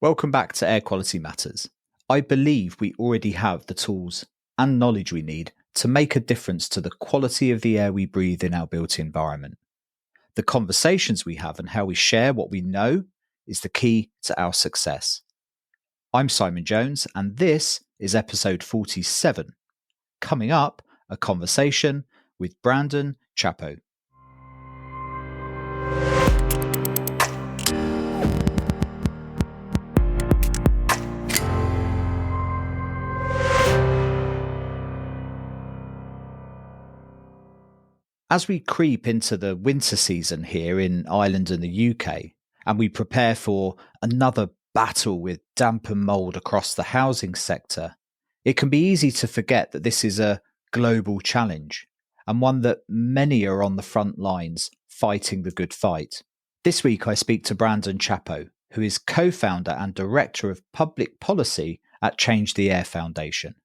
Welcome back to Air Quality Matters. I believe we already have the tools and knowledge we need to make a difference to the quality of the air we breathe in our built environment. The conversations we have and how we share what we know is the key to our success. I'm Simon Jones, and this is episode 47. Coming up, a conversation with Brandon Chappo. As we creep into the winter season here in Ireland and the UK, and we prepare for another battle with damp and mould across the housing sector, it can be easy to forget that this is a global challenge and one that many are on the front lines fighting the good fight. This week I speak to Brandon Chappo, who is co-founder and director of public policy at Change the Air Foundation,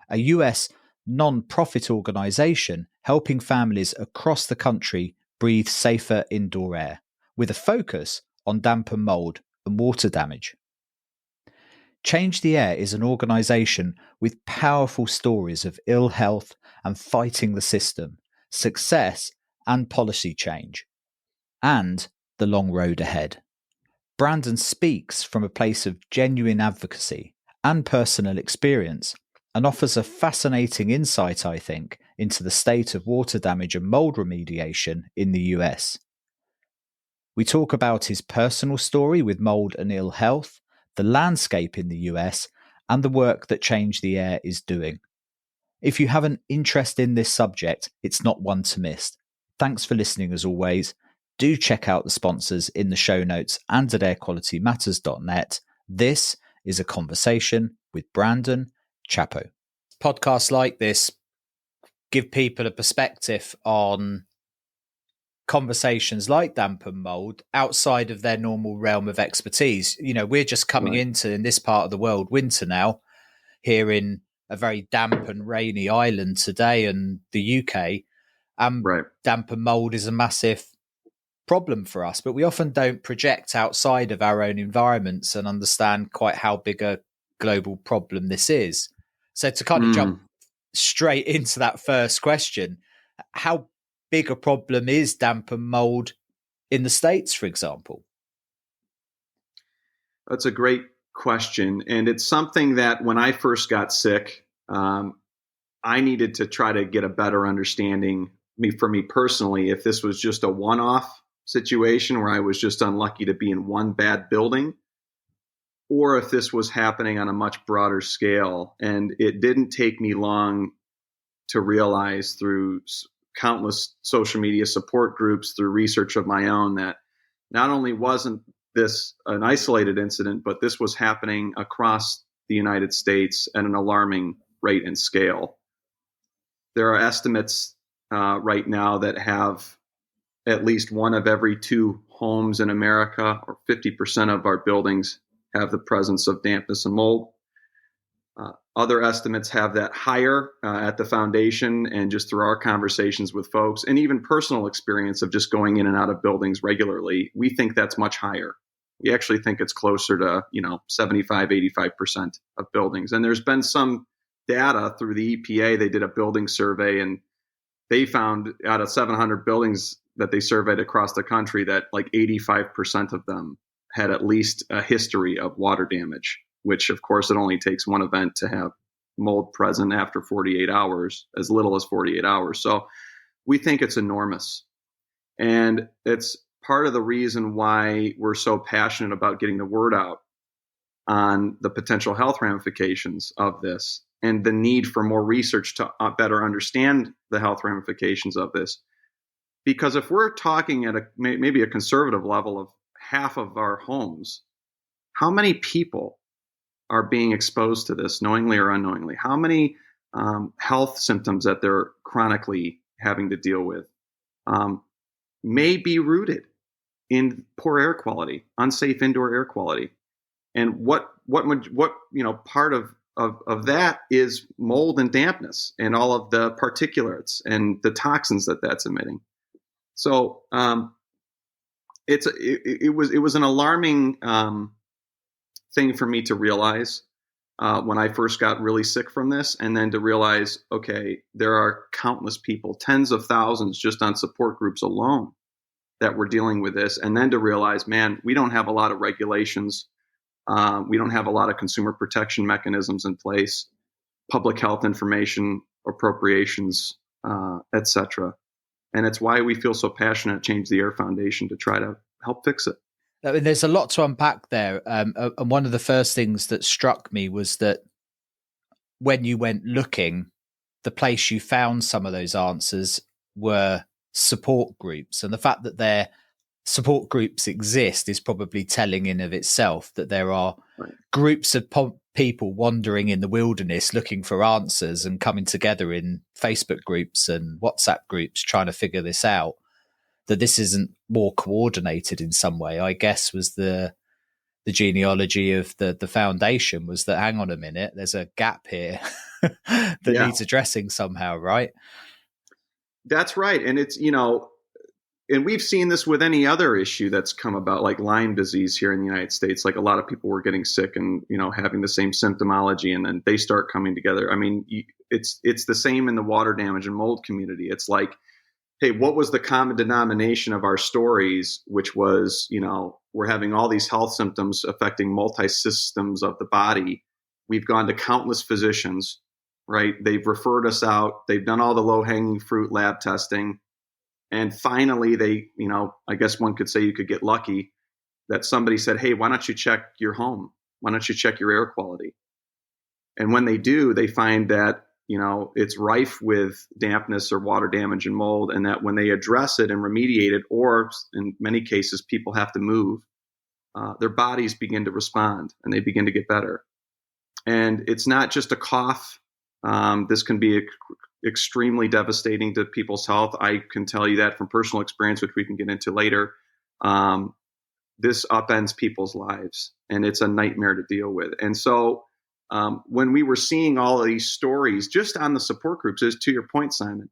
a US non-profit organisation helping families across the country breathe safer indoor air, with a focus on damp and mould and water damage. Change the Air is an organisation with powerful stories of ill health and fighting the system, success and policy change, and the long road ahead. Brandon speaks from a place of genuine advocacy and personal experience, and offers a fascinating insight, I think, into the state of water damage and mould remediation in the US. We talk about his personal story with mould and ill health, the landscape in the US, and the work that Change the Air is doing. If you have an interest in this subject, it's not one to miss. Thanks for listening as always. Do check out the sponsors in the show notes and at airqualitymatters.net. This is a conversation with Brandon Chappo. Podcasts like this give people a perspective on conversations like damp and mould outside of their normal realm of expertise. You know, we're just coming into, in this part of the world, winter now, here in a very damp and rainy Ireland today and the UK. Damp and mould is a massive problem for us, but we often don't project outside of our own environments and understand quite how big a global problem this is. So to kind of jump straight into that first question, how big a problem is damp and mould in the States, for example? That's a great question. And it's something that when I first got sick, I needed to try to get a better understanding, for me personally, if this was just a one-off situation where I was just unlucky to be in one bad building, or if this was happening on a much broader scale. And it didn't take me long to realize through countless social media support groups, through research of my own, that not only wasn't this an isolated incident, but this was happening across the United States at an alarming rate and scale. There are estimates right now that have at least one of every two homes in America, or 50% of our buildings, have the presence of dampness and mold. Other estimates have that higher at the foundation, and just through our conversations with folks and even personal experience of just going in and out of buildings regularly, we think that's much higher. We actually think it's closer to 75, 85% of buildings. And there's been some data through the EPA. They did a building survey, and they found out of 700 buildings that they surveyed across the country that like 85% of them had at least a history of water damage, which of course it only takes one event to have mold present after 48 hours, as little as 48 hours. So we think it's enormous. And it's part of the reason why we're so passionate about getting the word out on the potential health ramifications of this and the need for more research to better understand the health ramifications of this. Because if we're talking at maybe a conservative level of half of our homes, how many people are being exposed to this knowingly or unknowingly? How many health symptoms that they're chronically having to deal with may be rooted in poor air quality, unsafe indoor air quality? And what part of that is mold and dampness and all of the particulates and the toxins that's emitting. So it was an alarming thing for me to realize when I first got really sick from this, and then to realize, okay, there are countless people, tens of thousands just on support groups alone that were dealing with this. And then to realize, man, we don't have a lot of regulations. We don't have a lot of consumer protection mechanisms in place, public health information appropriations, etc. And it's why we feel so passionate at Change the Air Foundation to try to help fix it. I mean, there's a lot to unpack there. And one of the first things that struck me was that when you went looking, the place you found some of those answers were support groups. And the fact that their support groups exist is probably telling in of itself, that there are groups of people wandering in the wilderness looking for answers and coming together in Facebook groups and WhatsApp groups trying to figure this out. That this isn't more coordinated in some way, I guess, was the genealogy of the foundation, was that, hang on a minute, there's a gap here that needs addressing somehow, right? That's right. And it's, and we've seen this with any other issue that's come about, like Lyme disease here in the United States. Like, a lot of people were getting sick and, having the same symptomology, and then they start coming together. I mean, it's the same in the water damage and mold community. It's like, hey, what was the common denomination of our stories, which was, we're having all these health symptoms affecting multi-systems of the body. We've gone to countless physicians, right? They've referred us out. They've done all the low-hanging fruit lab testing. And finally, they, I guess one could say you could get lucky that somebody said, hey, why don't you check your home? Why don't you check your air quality? And when they do, they find that, it's rife with dampness or water damage and mold, and that when they address it and remediate it, or in many cases, people have to move, their bodies begin to respond and they begin to get better. And it's not just a cough. This can be extremely devastating to people's health. I can tell you that from personal experience, which we can get into later. This upends people's lives, and it's a nightmare to deal with. And so when we were seeing all of these stories just on the support groups, as to your point, Simon,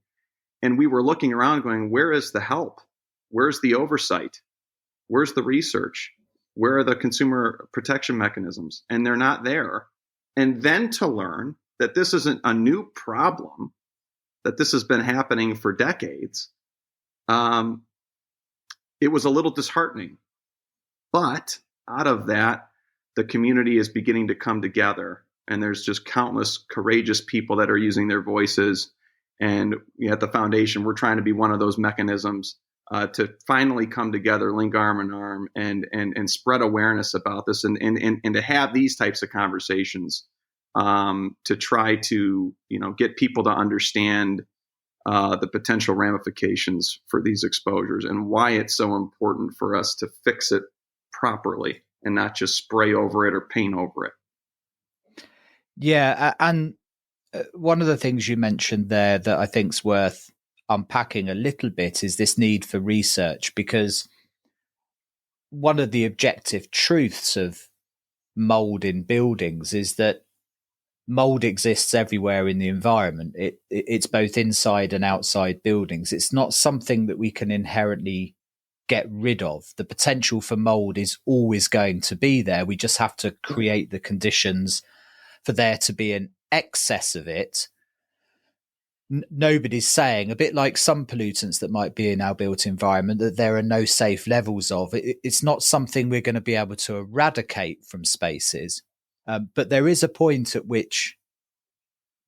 and we were looking around going, where is the help? Where's the oversight? Where's the research? Where are the consumer protection mechanisms? And they're not there. And then to learn that this isn't a new problem, that this has been happening for decades, it was a little disheartening. But out of that, the community is beginning to come together, and there's just countless courageous people that are using their voices. And at the foundation, we're trying to be one of those mechanisms to finally come together, link arm in arm, and spread awareness about this, and to have these types of conversations to try to get people to understand the potential ramifications for these exposures and why it's so important for us to fix it properly and not just spray over it or paint over it. Yeah, and one of the things you mentioned there that I think is worth unpacking a little bit is this need for research, because one of the objective truths of mold in buildings is that mold exists everywhere in the environment. It's both inside and outside buildings. It's not something that we can inherently get rid of. The potential for mold is always going to be there. We just have to create the conditions for there to be an excess of it. Nobody's saying, a bit like some pollutants that might be in our built environment, that there are no safe levels of. It's not something we're going to be able to eradicate from spaces. But there is a point at which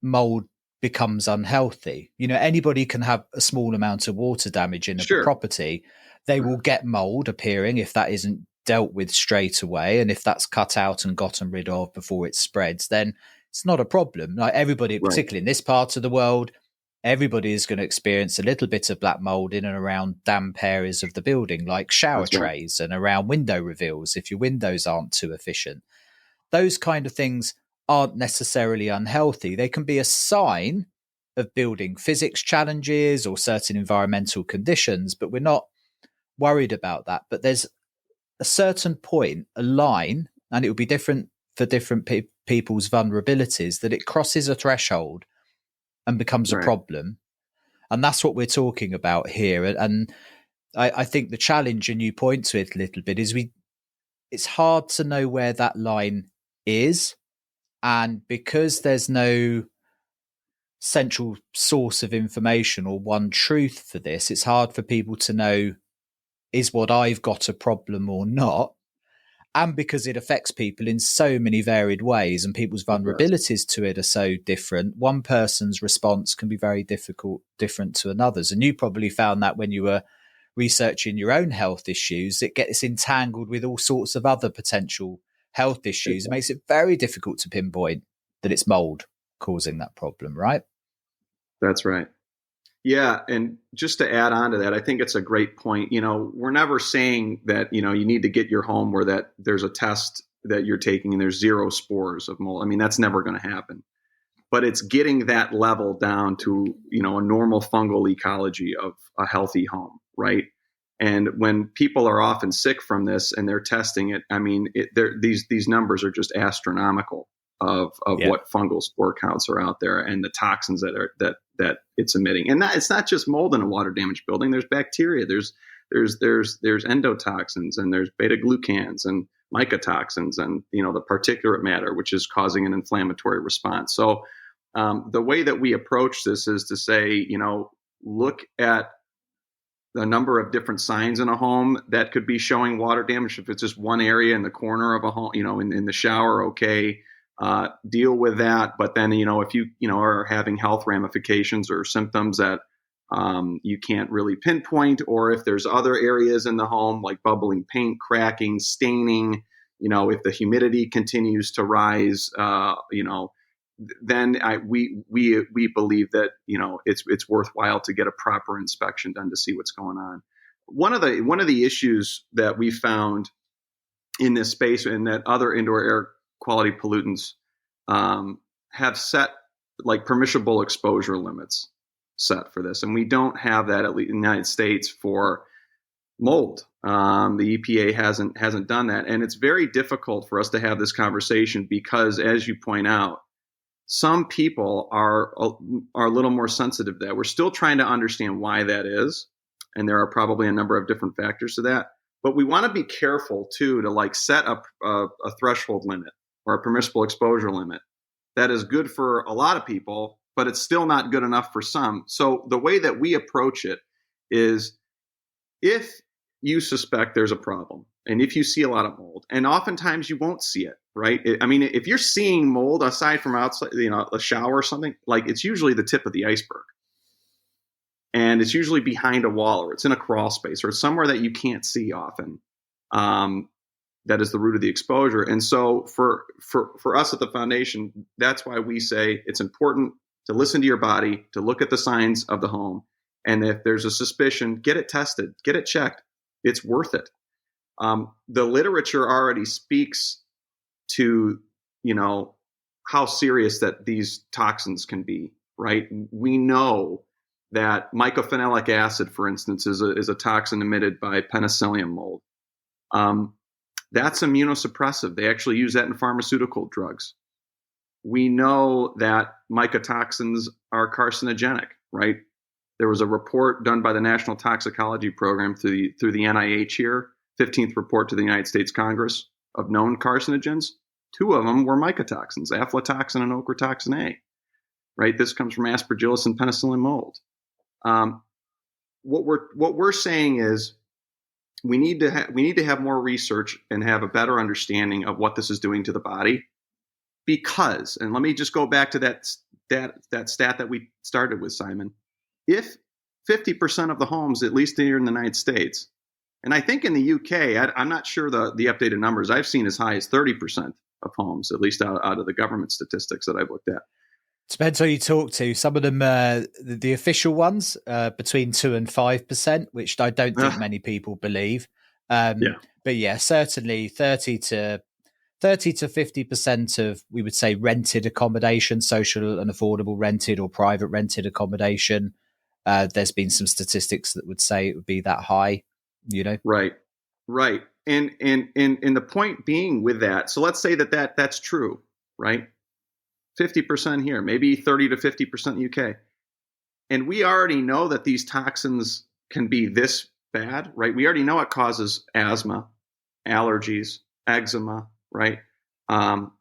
mold becomes unhealthy. Anybody can have a small amount of water damage in a property. They will get mold appearing if that isn't dealt with straight away. And if that's cut out and gotten rid of before it spreads, then it's not a problem. Like everybody, particularly in this part of the world, everybody is going to experience a little bit of black mold in and around damp areas of the building, like shower trays and around window reveals if your windows aren't too efficient. Those kind of things aren't necessarily unhealthy. They can be a sign of building physics challenges or certain environmental conditions, but we're not worried about that. But there's a certain point, a line, and it will be different for different people's vulnerabilities, that it crosses a threshold and becomes a problem. And that's what we're talking about here. And I think the challenge, and you point to it a little bit, is it's hard to know where that line is. And because there's no central source of information or one truth for this, it's hard for people to know, is what I've got a problem or not? And because it affects people in so many varied ways and people's vulnerabilities to it are so different, one person's response can be very different to another's. And you probably found that when you were researching your own health issues, it gets entangled with all sorts of other potential health issues. It makes it very difficult to pinpoint that it's mold causing that problem, right? That's right. Yeah. And just to add on to that, I think it's a great point. We're never saying that, you need to get your home where that there's a test that you're taking and there's 0 spores of mold. I mean, that's never going to happen. But it's getting that level down to, a normal fungal ecology of a healthy home, right? And when people are often sick from this and they're testing it, I mean, these numbers are just astronomical of what fungal spore counts are out there and the toxins that it's emitting. And it's not just mold in a water damaged building. There's bacteria. There's endotoxins, and there's beta glucans and mycotoxins, and the particulate matter, which is causing an inflammatory response. So the way that we approach this is to say, look at the number of different signs in a home that could be showing water damage. If it's just one area in the corner of a home, in the shower, okay, deal with that. But then, if you, are having health ramifications or symptoms that you can't really pinpoint, or if there's other areas in the home like bubbling paint, cracking, staining, if the humidity continues to rise, then we believe that it's worthwhile to get a proper inspection done to see what's going on. One of the issues that we found in this space, and that other indoor air quality pollutants have set like permissible exposure limits set for this, and we don't have that at least in the United States for mold. The EPA hasn't done that, and it's very difficult for us to have this conversation because, as you point out, some people are a little more sensitive to that. We're still trying to understand why that is, and there are probably a number of different factors to that. But we want to be careful too to set up a threshold limit or a permissible exposure limit that is good for a lot of people, but it's still not good enough for some. So the way that we approach it is, if you suspect there's a problem, and if you see a lot of mold, and oftentimes you won't see it, right? If you're seeing mold aside from outside, a shower or something, it's usually the tip of the iceberg. And it's usually behind a wall, or it's in a crawl space, or somewhere that you can't see often. That is the root of the exposure. And so for us at the foundation, that's why we say it's important to listen to your body, to look at the signs of the home. And if there's a suspicion, get it tested, get it checked. It's worth it. The literature already speaks to, how serious that these toxins can be, right? We know that mycophenolic acid, for instance, is a toxin emitted by penicillium mold. That's immunosuppressive. They actually use that in pharmaceutical drugs. We know that mycotoxins are carcinogenic, right? There was a report done by the National Toxicology Program through the NIH here, 15th report to the United States Congress of known carcinogens. 2 of them were mycotoxins, aflatoxin and ochratoxin A, right? This comes from aspergillus and penicillin mold. What we're saying is we need to have more research and have a better understanding of what this is doing to the body. Because, and let me just go back to that stat that we started with, Simon. If 50% of the homes, at least here in the United States, and I think in the UK, I'm not sure the updated numbers, I've seen as high as 30% of homes, at least out of the government statistics that I've looked at. Depends who you talk to. Some of them, the official ones, between 2 and 5%, which I don't think many people believe. But yeah, certainly 30 to 50% of, we would say, rented accommodation, social and affordable rented or private rented accommodation. There's been some statistics that would say it would be that high, Right. And the point being with that, so let's say that's true, right? 50% here, maybe 30 to 50% UK. And we already know that these toxins can be this bad, right? We already know it causes asthma, allergies, eczema, right?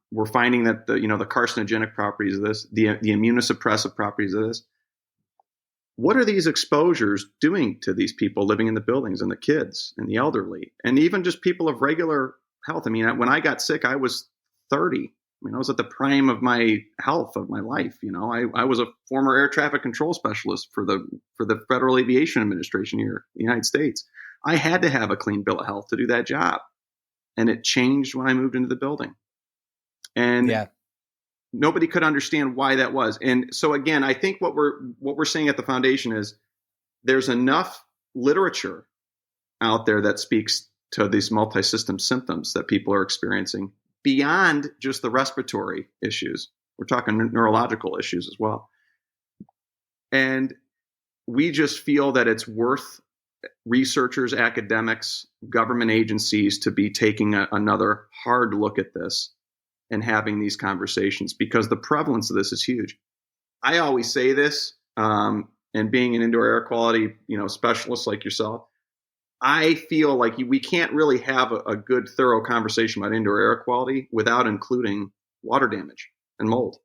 We're finding that the carcinogenic properties of this, the immunosuppressive properties of this. What are these exposures doing to these people living in the buildings and the kids and the elderly and even just people of regular health? I mean, when I got sick, I was 30. I mean, I was at the prime of my health of my life. I was a former air traffic control specialist for the Federal Aviation Administration here in the United States. I had to have a clean bill of health to do that job. And it changed when I moved into the building. And nobody could understand why that was. And so again, I think what we're saying at the foundation is there's enough literature out there that speaks to these multi-system symptoms that people are experiencing beyond just the respiratory issues. We're talking neurological issues as well. And we just feel that it's worth researchers, academics, government agencies to be taking another hard look at this and having these conversations, because the prevalence of this is huge. I always say this, and being an indoor air quality, specialist like yourself, I feel like we can't really have a good, thorough conversation about indoor air quality without including water damage and mold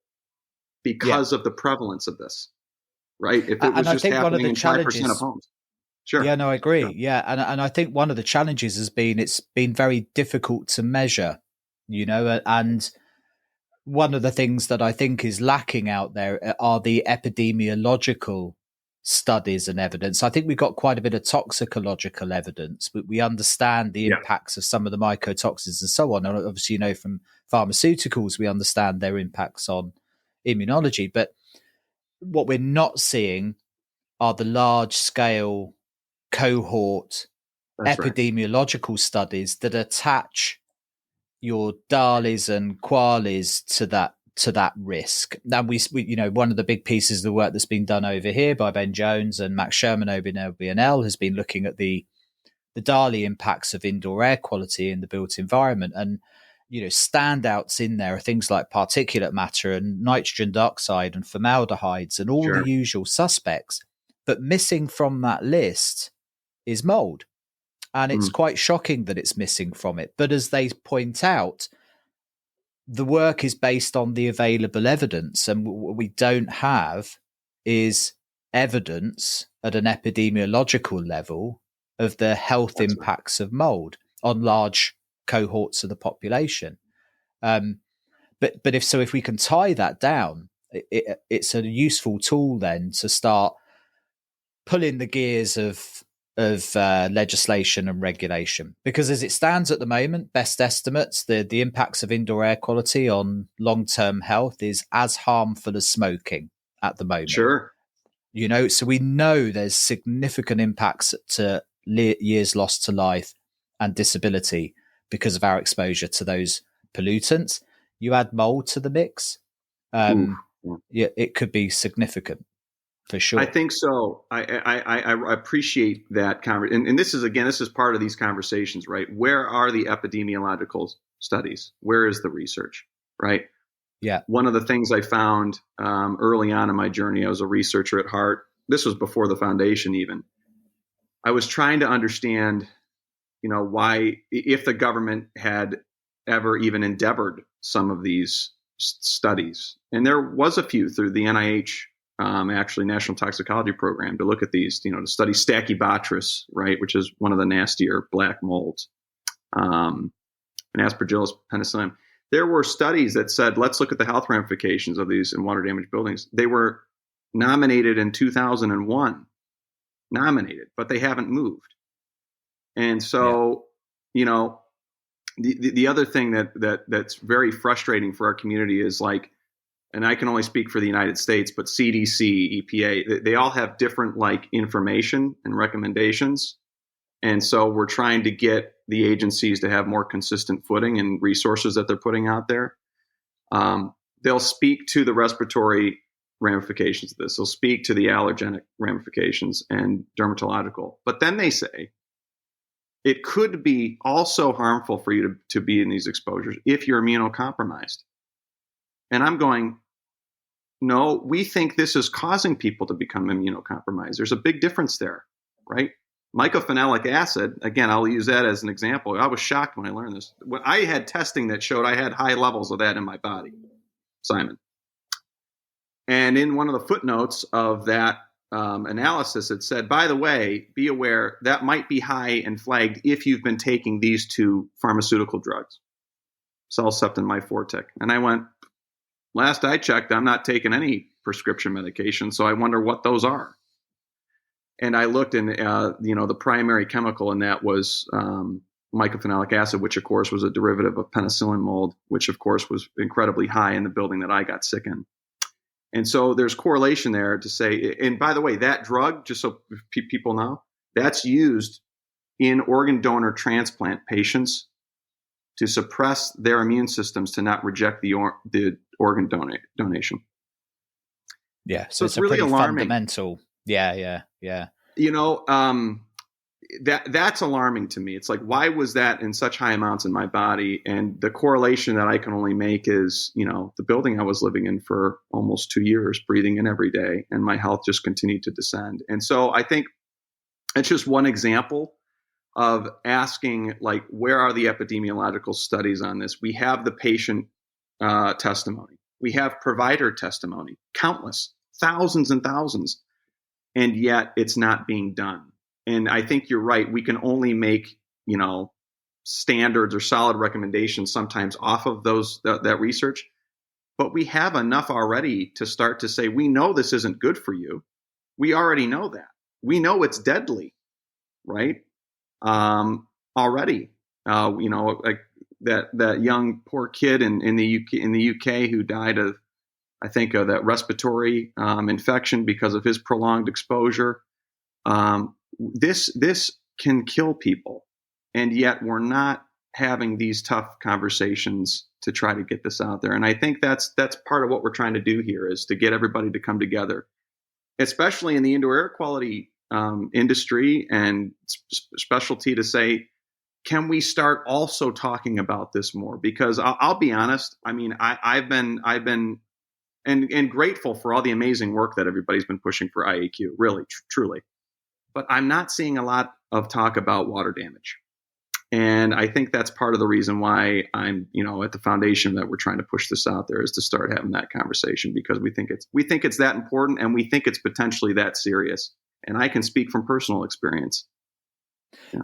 because of the prevalence of this, right? If it was just happening in 5% of homes. Sure. Yeah, no, I agree. Sure. Yeah. And I think one of the challenges has been, it's been very difficult to measure, and one of the things that I think is lacking out there are the epidemiological studies and evidence. I think we've got quite a bit of toxicological evidence, but we understand the impacts of some of the mycotoxins and so on. And obviously, from pharmaceuticals, we understand their impacts on immunology. But what we're not seeing are the large scale cohort epidemiological studies that attach your DALIs and QALYs to that risk. Now we one of the big pieces of the work that's been done over here by Ben Jones and Max Sherman over in LBNL has been looking at the DALI impacts of indoor air quality in the built environment. And standouts in there are things like particulate matter and nitrogen dioxide and formaldehydes and all the usual suspects. But missing from that list is mold. And it's quite shocking that it's missing from it. But as they point out, the work is based on the available evidence. And what we don't have is evidence at an epidemiological level of the health impacts of mold on large cohorts of the population. But if we can tie that down, it's a useful tool then to start pulling the gears of legislation and regulation, because as it stands at the moment, best estimates, the impacts of indoor air quality on long-term health is as harmful as smoking at the moment. Sure. So we know there's significant impacts to years lost to life and disability because of our exposure to those pollutants. You add mold to the mix, it could be significant. For sure. I think so. I appreciate that conversation. And this is part of these conversations, right? Where are the epidemiological studies? Where is the research, right? Yeah. One of the things I found early on in my journey, I was a researcher at heart. This was before the foundation even. I was trying to understand, why, if the government had ever even endeavored some of these studies. And there was a few through the NIH, actually National Toxicology Program, to look at these, to study Stachybotrys, right, which is one of the nastier black molds, and Aspergillus penicillium. There were studies that said, let's look at the health ramifications of these in water damaged buildings. They were nominated in 2001, but they haven't moved. And so, the other thing that's very frustrating for our community is like, and I can only speak for the United States, but CDC, EPA, they all have different information and recommendations. And so we're trying to get the agencies to have more consistent footing and resources that they're putting out there. They'll speak to the respiratory ramifications of this. They'll speak to the allergenic ramifications and dermatological. But then they say it could be also harmful for you to be in these exposures if you're immunocompromised. And I'm going, no, we think this is causing people to become immunocompromised. There's a big difference there, right? mycophenolic acid, again, I'll use that as an example. I was shocked when I learned this. When I had testing that showed I had high levels of that in my body, Simon. And in one of the footnotes of that analysis, it said, by the way, be aware that might be high and flagged if you've been taking these two pharmaceutical drugs, Cellcept and Myfortic. And I went, last I checked, I'm not taking any prescription medication, so I wonder what those are. And I looked, and the primary chemical in that was mycophenolic acid, which of course was a derivative of penicillin mold, which of course was incredibly high in the building that I got sick in. And so there's correlation there to say, and by the way, that drug, just so people know, that's used in organ donor transplant patients to suppress their immune systems to not reject the organ donation. Yeah, so it's really a pretty alarming. Fundamental. Yeah. That's alarming to me. It's like, why was that in such high amounts in my body? And the correlation that I can only make is, the building I was living in for almost 2 years, breathing in every day, and my health just continued to descend. And so I think it's just one example of asking, like, where are the epidemiological studies on this? We have the patient testimony. We have provider testimony, countless, thousands and thousands, and yet it's not being done. And I think you're right. We can only make, standards or solid recommendations sometimes off of that research. But we have enough already to start to say, we know this isn't good for you. We already know that. We know it's deadly, right? Already, like that young poor kid in the UK who died of, I think, of that respiratory infection because of his prolonged exposure. This can kill people, and yet we're not having these tough conversations to try to get this out there. And I think that's part of what we're trying to do here, is to get everybody to come together, especially in the indoor air quality industry and specialty, to say, can we start also talking about this more? Because I'll be honest. I mean, I've been and grateful for all the amazing work that everybody's been pushing for IAQ, really, truly. But I'm not seeing a lot of talk about water damage. And I think that's part of the reason why I'm, at the foundation that we're trying to push this out there, is to start having that conversation, because we think it's that important, and we think it's potentially that serious. And I can speak from personal experience.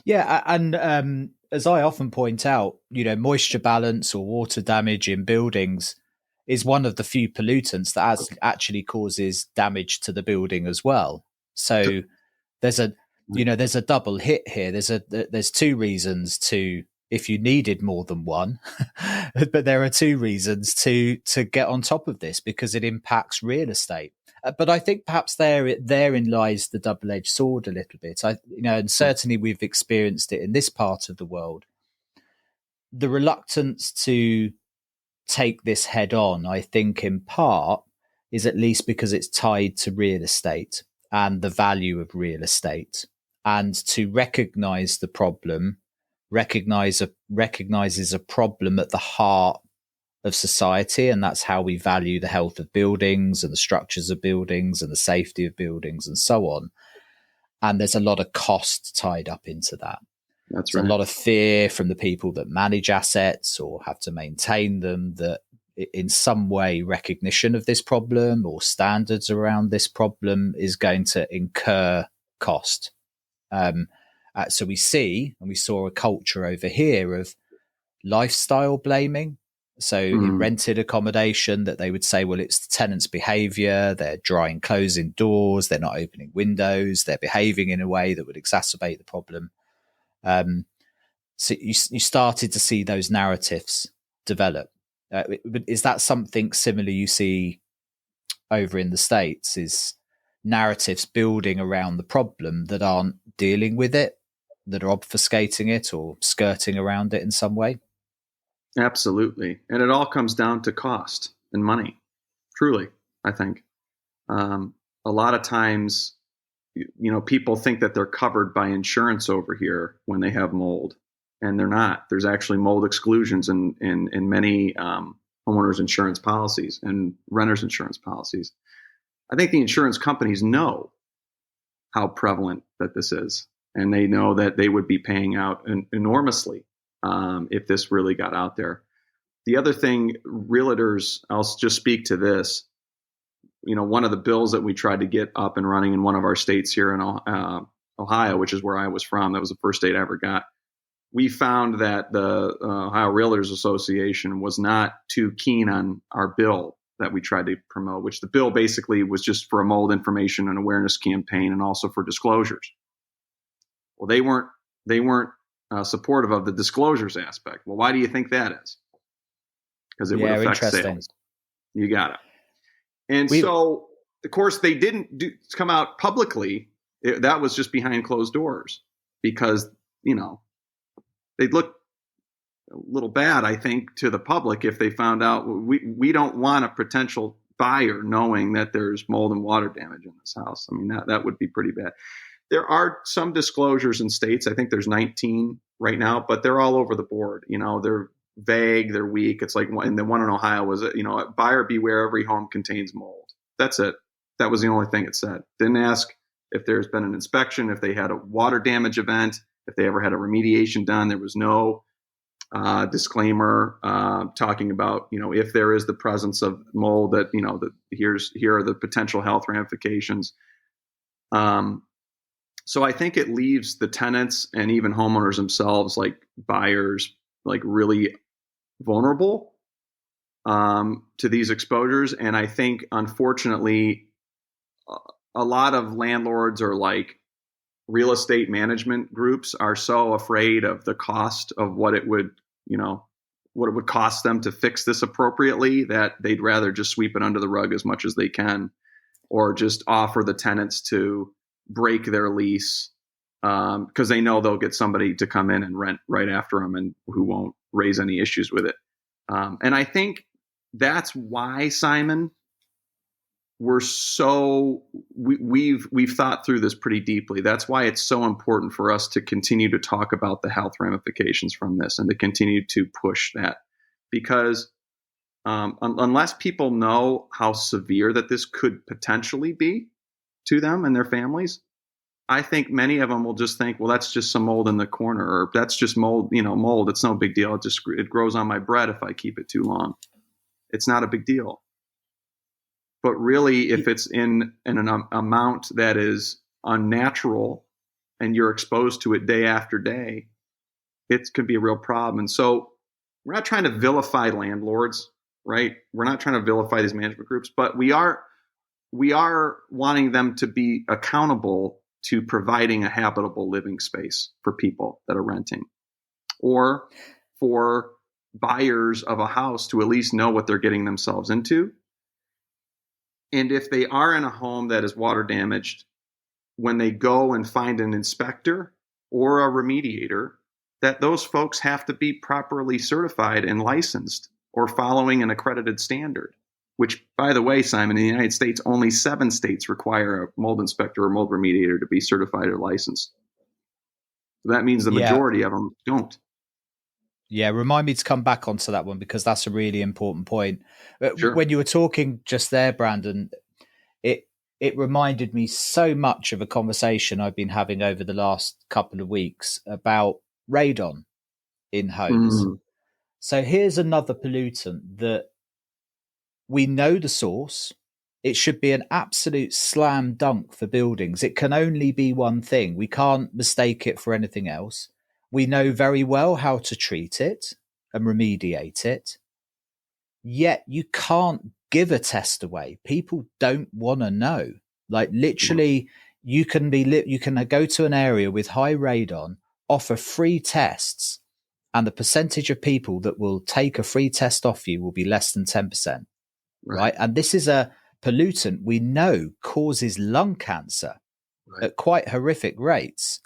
Yeah, and as I often point out, moisture balance or water damage in buildings is one of the few pollutants that actually causes damage to the building as well. So there's a double hit here. There's two reasons to, if you needed more than one, but there are two reasons to get on top of this, because it impacts real estate. But I think perhaps therein lies the double-edged sword a little bit. And certainly we've experienced it in this part of the world. The reluctance to take this head on, I think, in part, is at least because it's tied to real estate and the value of real estate, and to recognize the problem, recognizes a problem at the heart of society, and that's how we value the health of buildings and the structures of buildings and the safety of buildings and so on. And there's a lot of cost tied up into that. That's There's right. a lot of fear from the people that manage assets or have to maintain them, that in some way recognition of this problem or standards around this problem is going to incur cost. So we saw a culture over here of lifestyle blaming. So in rented accommodation, that they would say, well, it's the tenant's behavior. They're drying closing doors. They're not opening windows. They're behaving in a way that would exacerbate the problem. So you started to see those narratives develop. Is that something similar you see over in the States? Is narratives building around the problem that aren't dealing with it, that are obfuscating it or skirting around it in some way? Absolutely. And it all comes down to cost and money. Truly, I think. A lot of times, people think that they're covered by insurance over here when they have mold, and they're not. There's actually mold exclusions in many homeowners insurance policies and renters insurance policies. I think the insurance companies know how prevalent that this is, and they know that they would be paying out enormously if this really got out there. The other thing, realtors, I'll just speak to this. One of the bills that we tried to get up and running in one of our states here in Ohio, which is where I was from, that was the first state I ever got. We found that the Ohio Realtors Association was not too keen on our bill that we tried to promote, which the bill basically was just for a mold information and awareness campaign and also for disclosures. Well, they weren't supportive of the disclosures aspect. Well, why do you think that is? Because it would affect sales. You got it. And so, of course, they didn't come out publicly. That was just behind closed doors because, they'd look a little bad, I think, to the public if they found out. We don't want a potential buyer knowing that there's mold and water damage in this house. I mean, that would be pretty bad. There are some disclosures in states. I think there's 19 right now, but they're all over the board. They're vague, they're weak. It's like, and the one in Ohio was, buyer beware, every home contains mold. That's it. That was the only thing it said. Didn't ask if there's been an inspection, if they had a water damage event, if they ever had a remediation done. There was no disclaimer talking about, if there is the presence of mold, that, here are the potential health ramifications. So I think it leaves the tenants and even homeowners themselves, like buyers, like really vulnerable to these exposures. And I think, unfortunately, a lot of landlords or like real estate management groups are so afraid of the cost of what it would cost them to fix this appropriately that they'd rather just sweep it under the rug as much as they can, or just offer the tenants to break their lease because they know they'll get somebody to come in and rent right after them and who won't raise any issues with it. And I think that's why, Simon, we've thought through this pretty deeply. That's why it's so important for us to continue to talk about the health ramifications from this and to continue to push that, because unless people know how severe that this could potentially be to them and their families, I think many of them will just think, well, that's just some mold in the corner, or that's just mold, mold. It's no big deal. It grows on my bread if I keep it too long. It's not a big deal. But really, if it's in an amount that is unnatural and you're exposed to it day after day, it could be a real problem. And so we're not trying to vilify landlords, right? We're not trying to vilify these management groups, but we are wanting them to be accountable to providing a habitable living space for people that are renting, or for buyers of a house to at least know what they're getting themselves into. And if they are in a home that is water damaged, when they go and find an inspector or a remediator, that those folks have to be properly certified and licensed or following an accredited standard, which, by the way, Simon, in the United States, only 7 states require a mold inspector or mold remediator to be certified or licensed. So that means the majority of them don't. Yeah, remind me to come back onto that one, because that's a really important point. Sure. When you were talking just there, Brandon, it reminded me so much of a conversation I've been having over the last couple of weeks about radon in homes. So here's another pollutant that we know the source. It should be an absolute slam dunk for buildings. It can only be one thing. We can't mistake it for anything else. We know very well how to treat it and remediate it. Yet you can't give a test away. People don't want to know. Like, literally, you can go to an area with high radon, offer free tests, and the percentage of people that will take a free test off you will be less than 10%. Right? And this is a pollutant we know causes lung cancer at quite horrific rates.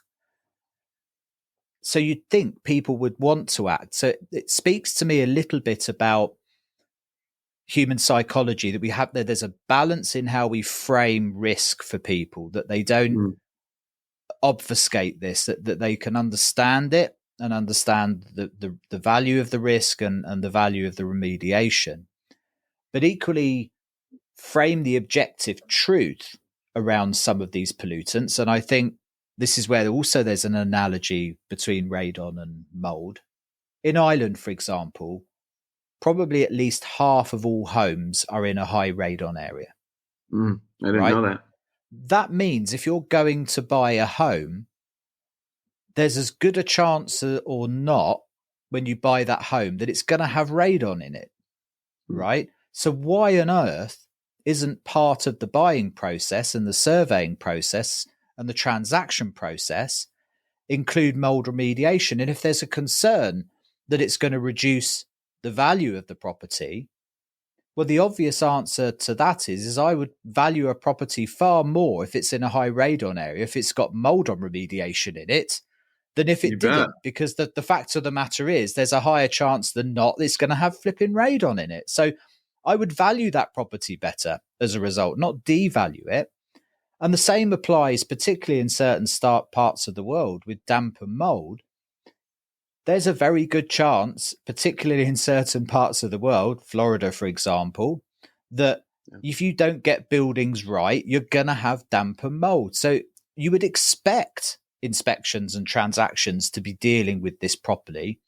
So you'd think people would want to act. So it speaks to me a little bit about human psychology, that there's a balance in how we frame risk for people, that they don't obfuscate this, that they can understand it and understand the value of the risk and the value of the remediation, but equally frame the objective truth around some of these pollutants. And I think this is where also there's an analogy between radon and mold. In Ireland, for example, probably at least half of all homes are in a high radon area. I didn't know that. That means if you're going to buy a home, there's as good a chance or not when you buy that home that it's going to have radon in it, right? So why on earth isn't part of the buying process and the surveying process and the transaction process include mold remediation? And if there's a concern that it's going to reduce the value of the property, well, the obvious answer to that is I would value a property far more if it's in a high radon area, if it's got mold on remediation in it, than if it didn't. Because the fact of the matter is there's a higher chance than not that it's going to have flipping radon in it. So I would value that property better as a result, not devalue it. And the same applies particularly in certain parts of the world with damp and mold. There's a very good chance, particularly in certain parts of the world, Florida, for example, that if you don't get buildings right, you're going to have damp and mold. So you would expect inspections and transactions to be dealing with this properly,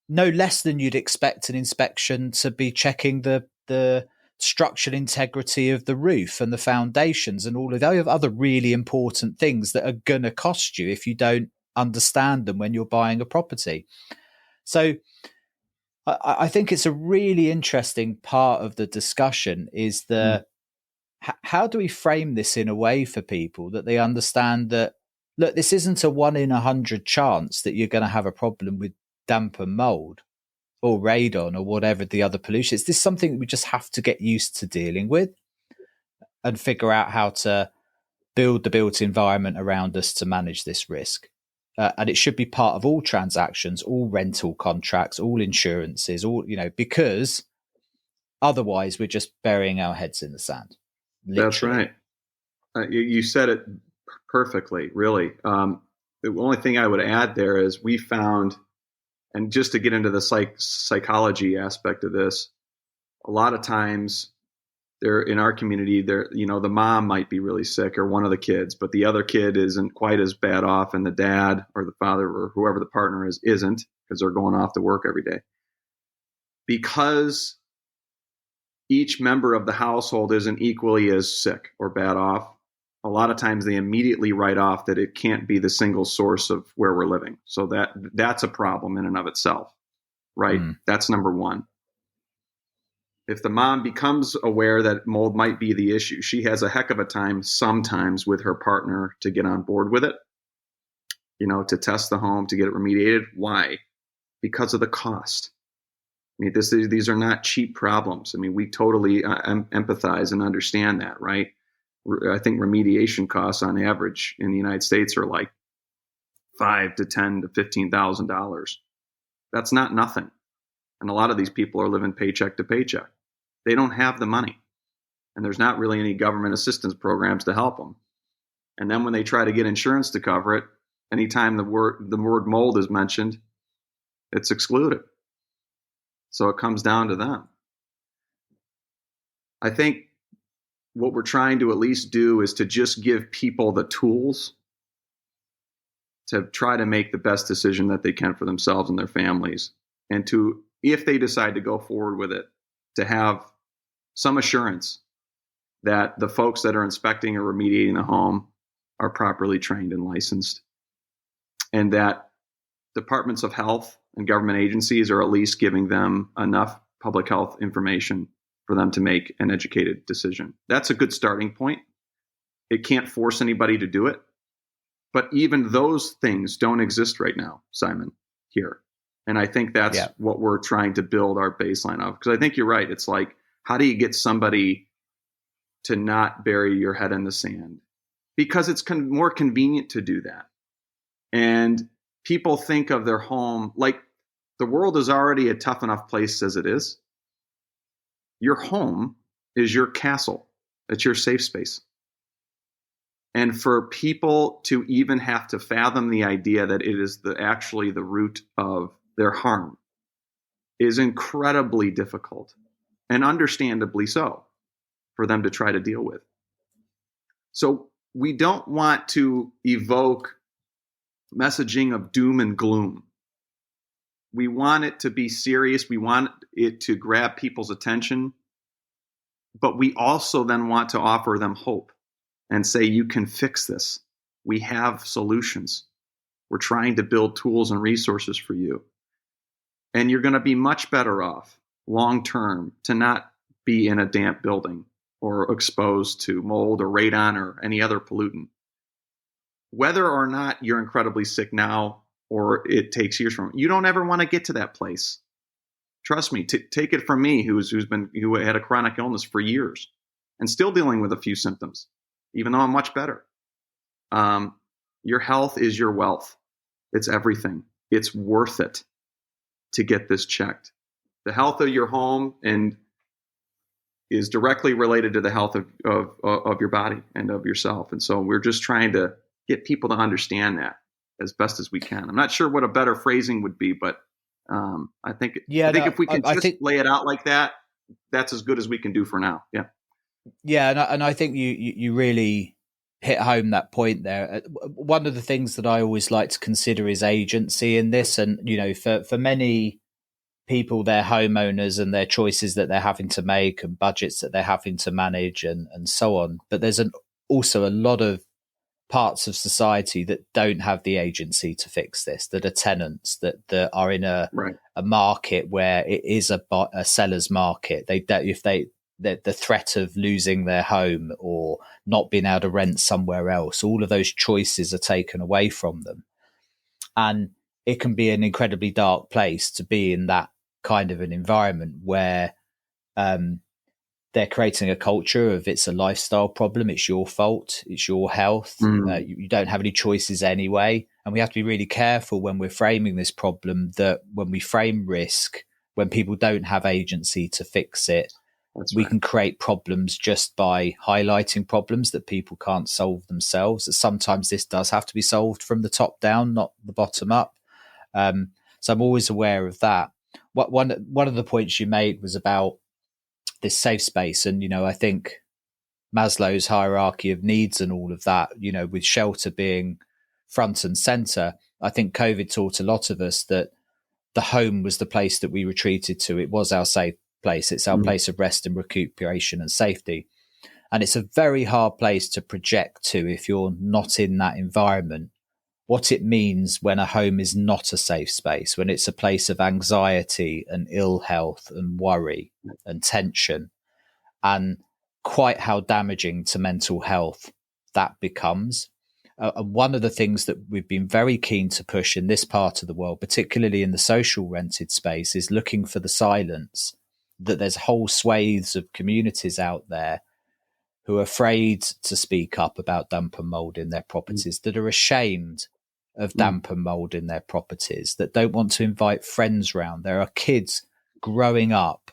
no less than you'd expect an inspection to be checking the structural integrity of the roof and the foundations and all of the other really important things that are going to cost you if you don't understand them when you're buying a property. So I think it's a really interesting part of the discussion is how do we frame this in a way for people that they understand that, look, this isn't a 1 in 100 chance that you're going to have a problem with damp and mold or radon or whatever the other pollution is. This is something that we just have to get used to dealing with and figure out how to build the built environment around us to manage this risk. And it should be part of all transactions, all rental contracts, all insurances, because otherwise we're just burying our heads in the sand. Literally. That's right. You said it perfectly, really. The only thing I would add there is we found, and just to get into the psychology aspect of this, a lot of times there in our community, the mom might be really sick or one of the kids, but the other kid isn't quite as bad off, and the dad or the father or whoever the partner isn't, because they're going off to work every day. Because each member of the household isn't equally as sick or bad off, a lot of times they immediately write off that it can't be the single source of where we're living. So that's a problem in and of itself, right? That's number one. If the mom becomes aware that mold might be the issue, she has a heck of a time sometimes with her partner to get on board with it, to test the home, to get it remediated. Why? Because of the cost. I mean, these are not cheap problems. I mean, we totally empathize and understand that, right? I think remediation costs on average in the United States are like $5,000 to $10,000 to $15,000. That's not nothing. And a lot of these people are living paycheck to paycheck. They don't have the money. And there's not really any government assistance programs to help them. And then when they try to get insurance to cover it, anytime the word mold is mentioned, it's excluded. So it comes down to them. I think what we're trying to at least do is to just give people the tools to try to make the best decision that they can for themselves and their families. And to, if they decide to go forward with it, to have some assurance that the folks that are inspecting or remediating the home are properly trained and licensed, and that departments of health and government agencies are at least giving them enough public health information for them to make an educated decision. That's a good starting point. It can't force anybody to do it. But even those things don't exist right now, Simon, here. And I think that's what we're trying to build our baseline of. Because I think you're right. It's like, how do you get somebody to not bury your head in the sand? Because it's more convenient to do that. And people think of their home like the world is already a tough enough place as it is. Your home is your castle. It's your safe space. And for people to even have to fathom the idea that it is actually the root of their harm is incredibly difficult, and understandably so, for them to try to deal with. So we don't want to evoke messaging of doom and gloom. We want it to be serious. We want it to grab people's attention. But we also then want to offer them hope and say, you can fix this. We have solutions. We're trying to build tools and resources for you. And you're going to be much better off long term to not be in a damp building or exposed to mold or radon or any other pollutant. Whether or not you're incredibly sick now or it takes years from it, you don't ever want to get to that place. Trust me, take it from me, who had a chronic illness for years and still dealing with a few symptoms, even though I'm much better. Your health is your wealth. It's everything. It's worth it to get this checked. The health of your home and is directly related to the health of your body and of yourself. And so we're just trying to get people to understand that as best as we can. I'm not sure what a better phrasing would be, but I think if we can lay it out like that, that's as good as we can do for now. Yeah. Yeah. And I think you really hit home that point there. One of the things that I always like to consider is agency in this. And, for many people, they're homeowners and their choices that they're having to make and budgets that they're having to manage and so on. But there's also a lot of parts of society that don't have the agency to fix this, that are tenants, that are in a market where it is a seller's market. The threat of losing their home or not being able to rent somewhere else, all of those choices are taken away from them. And it can be an incredibly dark place to be in that kind of an environment where they're creating a culture of it's a lifestyle problem, it's your fault, it's your health, you don't have any choices anyway. And we have to be really careful when we're framing this problem, that when we frame risk, when people don't have agency to fix it, we can create problems just by highlighting problems that people can't solve themselves. Sometimes this does have to be solved from the top down, not the bottom up. So I'm always aware of that. One of the points you made was about this safe space. And, I think Maslow's hierarchy of needs and all of that, with shelter being front and center, I think COVID taught a lot of us that the home was the place that we retreated to. It was our safe place. It's our place of rest and recuperation and safety. And it's a very hard place to project to if you're not in that environment, what it means when a home is not a safe space, when it's a place of anxiety and ill health and worry and tension, and quite how damaging to mental health that becomes. And one of the things that we've been very keen to push in this part of the world, particularly in the social rented space, is looking for the silence, that there's whole swathes of communities out there who are afraid to speak up about damp and mold in their properties, that are ashamed of damp and mold in their properties, that don't want to invite friends round. There are kids growing up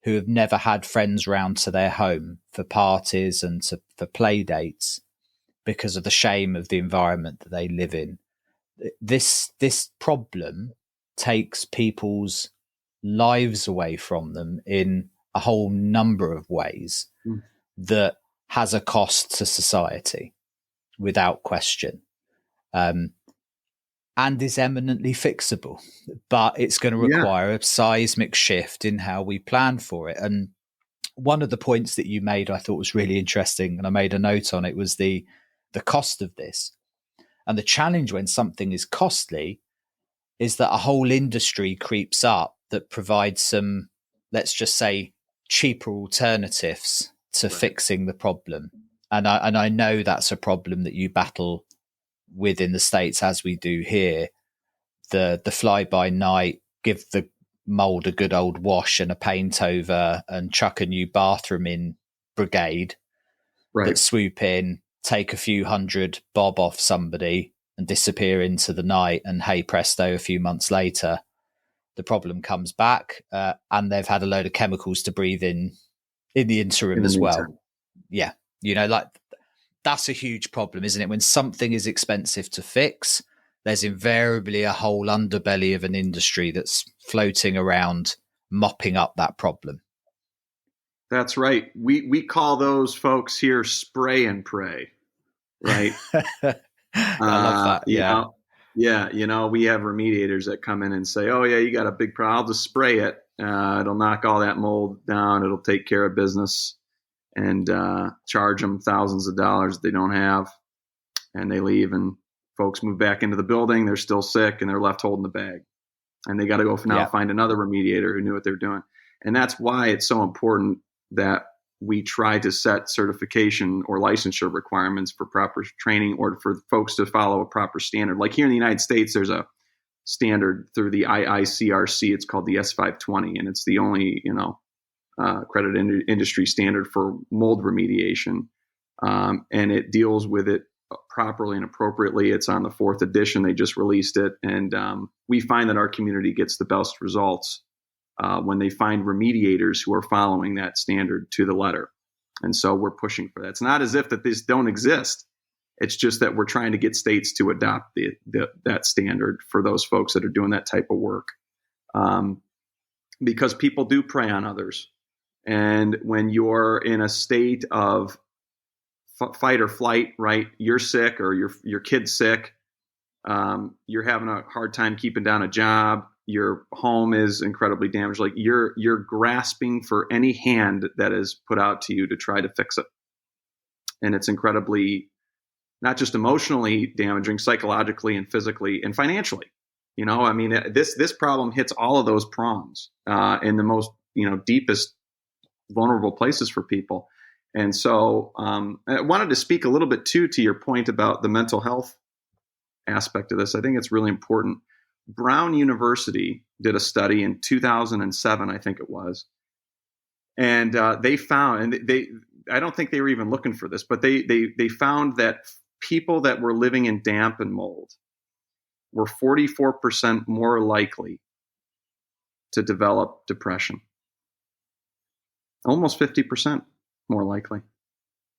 who have never had friends round to their home for parties and for play dates because of the shame of the environment that they live in. This problem takes people's lives away from them in a whole number of ways that has a cost to society, without question. And is eminently fixable, but it's going to require a seismic shift in how we plan for it. And one of the points that you made, I thought was really interesting, and I made a note on it, was the cost of this. And the challenge when something is costly is that a whole industry creeps up that provides some, let's just say, cheaper alternatives to fixing the problem. And I know that's a problem that you battle with in the States, as we do here. The fly by night, give the mold a good old wash and a paint over and chuck a new bathroom in brigade that swoop in, take a few hundred bob off somebody and disappear into the night, and hey presto, a few months later the problem comes back, and they've had a load of chemicals to breathe in the interim as well. Yeah, that's a huge problem, isn't it? When something is expensive to fix, there's invariably a whole underbelly of an industry that's floating around mopping up that problem. That's right. We call those folks here spray and pray, right? I love that. Yeah. Yeah, we have remediators that come in and say, "Oh yeah, you got a big problem. I'll just spray it. It'll knock all that mold down. It'll take care of business," and charge them thousands of dollars they don't have, and they leave, and folks move back into the building. They're still sick, and they're left holding the bag, and they got to go now Yeah. find another remediator who knew what they're doing. And that's why it's so important that we try to set certification or licensure requirements for proper training, or for folks to follow a proper standard. Like here in the United States, there's a standard through the IICRC. It's called the S520, and it's the only accredited industry standard for mold remediation, and it deals with it properly and appropriately. It's on the 4th edition. They just released it, and we find that our community gets the best results when they find remediators who are following that standard to the letter. And so we're pushing for that. It's not as if that these don't exist. It's just that we're trying to get states to adopt that standard for those folks that are doing that type of work, because people do prey on others. And when you're in a state of fight or flight, right? You're sick, or your kid's sick. You're having a hard time keeping down a job. Your home is incredibly damaged. Like you're grasping for any hand that is put out to you to try to fix it. And it's incredibly, not just emotionally damaging, psychologically and physically and financially. I mean, this problem hits all of those prongs in the most, deepest vulnerable places for people. And so I wanted to speak a little bit too to your point about the mental health aspect of this. I think it's really important. Brown University did a study in 2007, I think it was, and they found, and I don't think they were even looking for this, but they found that people that were living in damp and mold were 44% more likely to develop depression. Almost 50% more likely.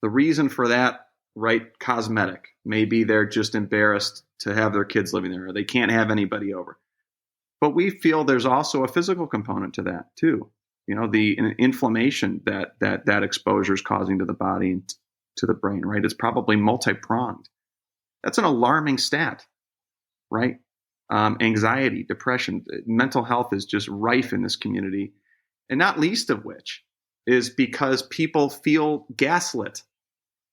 The reason for that, right, cosmetic. Maybe they're just embarrassed to have their kids living there, or they can't have anybody over. But we feel there's also a physical component to that too. The inflammation that exposure is causing to the body and to the brain, right? It's probably multi-pronged. That's an alarming stat, right? Anxiety, depression, mental health is just rife in this community, and not least of which is because people feel gaslit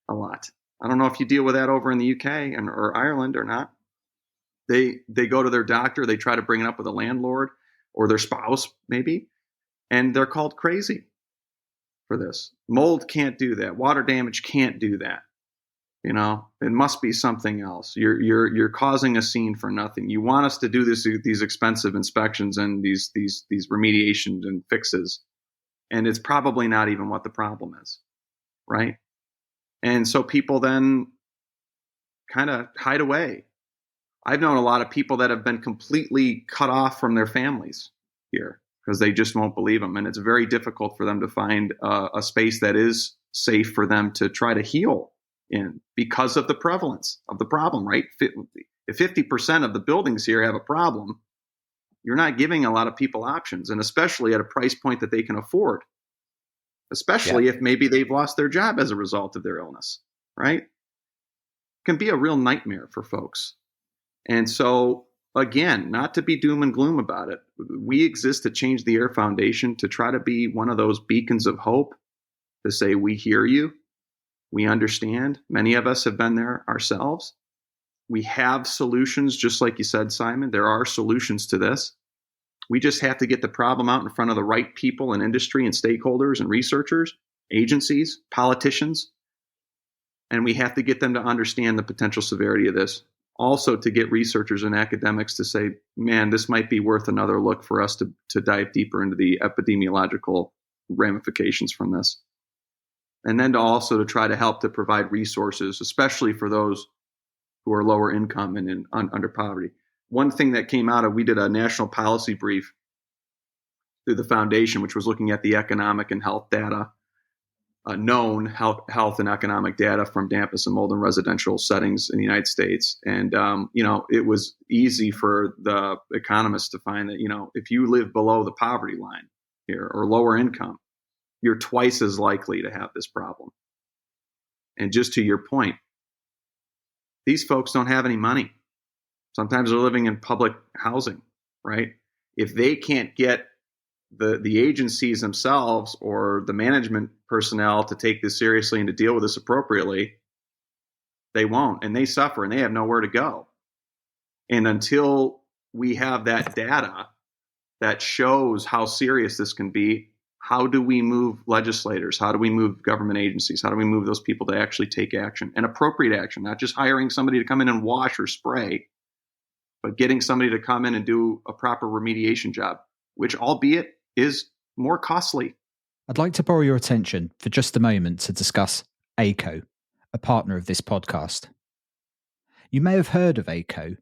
a lot. I don't know if you deal with that over in the UK or Ireland or not. They go to their doctor, they try to bring it up with a landlord or their spouse maybe, and they're called crazy for this. Mold can't do that. Water damage can't do that. It must be something else. You're causing a scene for nothing. You want us to do these expensive inspections and these remediations and fixes, and it's probably not even what the problem is, right? And so people then kind of hide away. I've known a lot of people that have been completely cut off from their families here because they just won't believe them. And it's very difficult for them to find a space that is safe for them to try to heal in because of the prevalence of the problem, right? If 50% of the buildings here have a problem, you're not giving a lot of people options, and especially at a price point that they can afford, especially if maybe they've lost their job as a result of their illness, right? It can be a real nightmare for folks. And so, again, not to be doom and gloom about it, we exist to Change the Air Foundation to try to be one of those beacons of hope to say, we hear you, we understand. Many of us have been there ourselves. We have solutions, just like you said, Simon. There are solutions to this. We just have to get the problem out in front of the right people in industry and stakeholders and researchers, agencies, politicians, and we have to get them to understand the potential severity of this. Also, to get researchers and academics to say, man, this might be worth another look for us to dive deeper into the epidemiological ramifications from this. And then to try to help to provide resources, especially for those who are lower income and under poverty. One thing that came out of, we did a national policy brief through the foundation, which was looking at the economic and health data, known health and economic data from dampness and mold in residential settings in the United States. And, it was easy for the economists to find that, if you live below the poverty line here or lower income, you're twice as likely to have this problem. And just to your point, these folks don't have any money. Sometimes they're living in public housing, right? If they can't get the agencies themselves or the management personnel to take this seriously and to deal with this appropriately, they won't, and they suffer, and they have nowhere to go. And until we have that data that shows how serious this can be, how do we move legislators? How do we move government agencies? How do we move those people to actually take action and appropriate action, not just hiring somebody to come in and wash or spray, but getting somebody to come in and do a proper remediation job, which albeit is more costly. I'd like to borrow your attention for just a moment to discuss ACO, a partner of this podcast. You may have heard of ACO,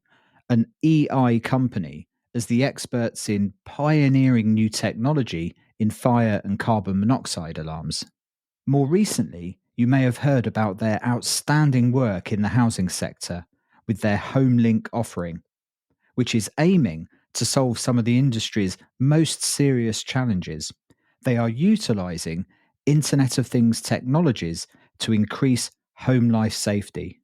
an EI company, as the experts in pioneering new technology in fire and carbon monoxide alarms. More recently, you may have heard about their outstanding work in the housing sector with their HomeLink offering, which is aiming to solve some of the industry's most serious challenges. They are utilising Internet of Things technologies to increase home life safety.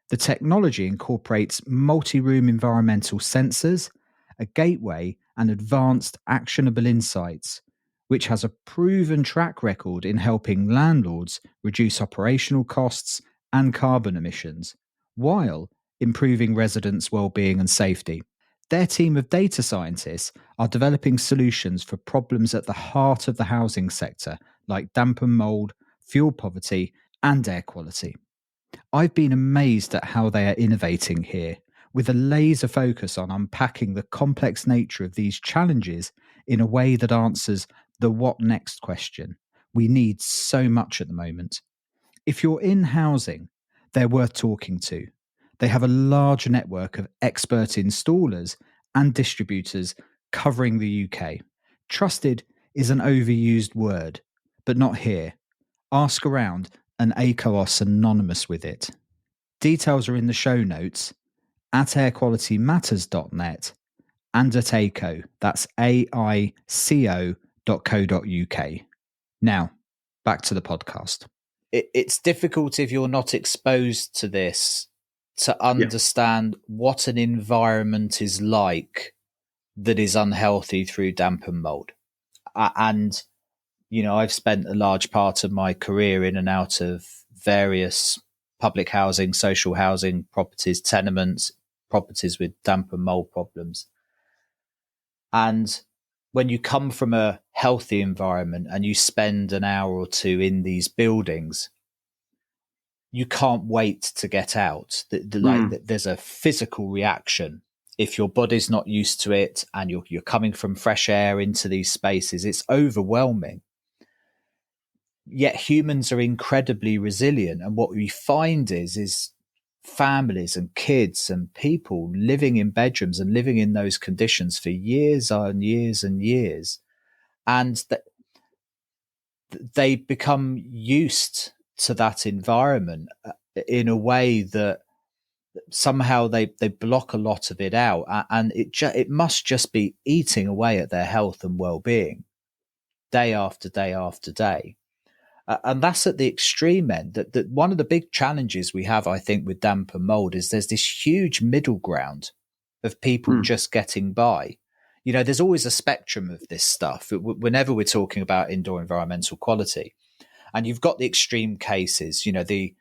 The technology incorporates multi-room environmental sensors, a gateway, and advanced actionable insights, which has a proven track record in helping landlords reduce operational costs and carbon emissions, while improving residents' well-being and safety. Their team of data scientists are developing solutions for problems at the heart of the housing sector, like damp and mould, fuel poverty, and air quality. I've been amazed at how they are innovating here, with a laser focus on unpacking the complex nature of these challenges in a way that answers the what next question we need so much at the moment. If you're in housing, they're worth talking to. They have a large network of expert installers and distributors covering the UK. Trusted is an overused word, but not here. Ask around and ACO are synonymous with it. Details are in the show notes at airqualitymatters.net and at ACO, that's aico.co.uk. Now, back to the podcast. It's difficult if you're not exposed to this to understand what an environment is like that is unhealthy through damp and mold. And, you know, I've spent a large part of my career in and out of various public housing, social housing properties, tenements, properties with damp and mold problems. And when you come from a healthy environment and you spend an hour or two in these buildings, you can't wait to get out. There's a physical reaction. If your body's not used to it and you're coming from fresh air into these spaces, it's overwhelming. Yet humans are incredibly resilient. And what we find is families and kids and people living in bedrooms and living in those conditions for years and years and years. And they become used to that environment in a way that somehow they block a lot of it out. And it must just be eating away at their health and well-being day after day after day. And that's at the extreme end. That one of the big challenges we have, I think, with damp and mold is there's this huge middle ground of people just getting by. You know, there's always a spectrum of this stuff whenever we're talking about indoor environmental quality. And you've got the extreme cases, you know, the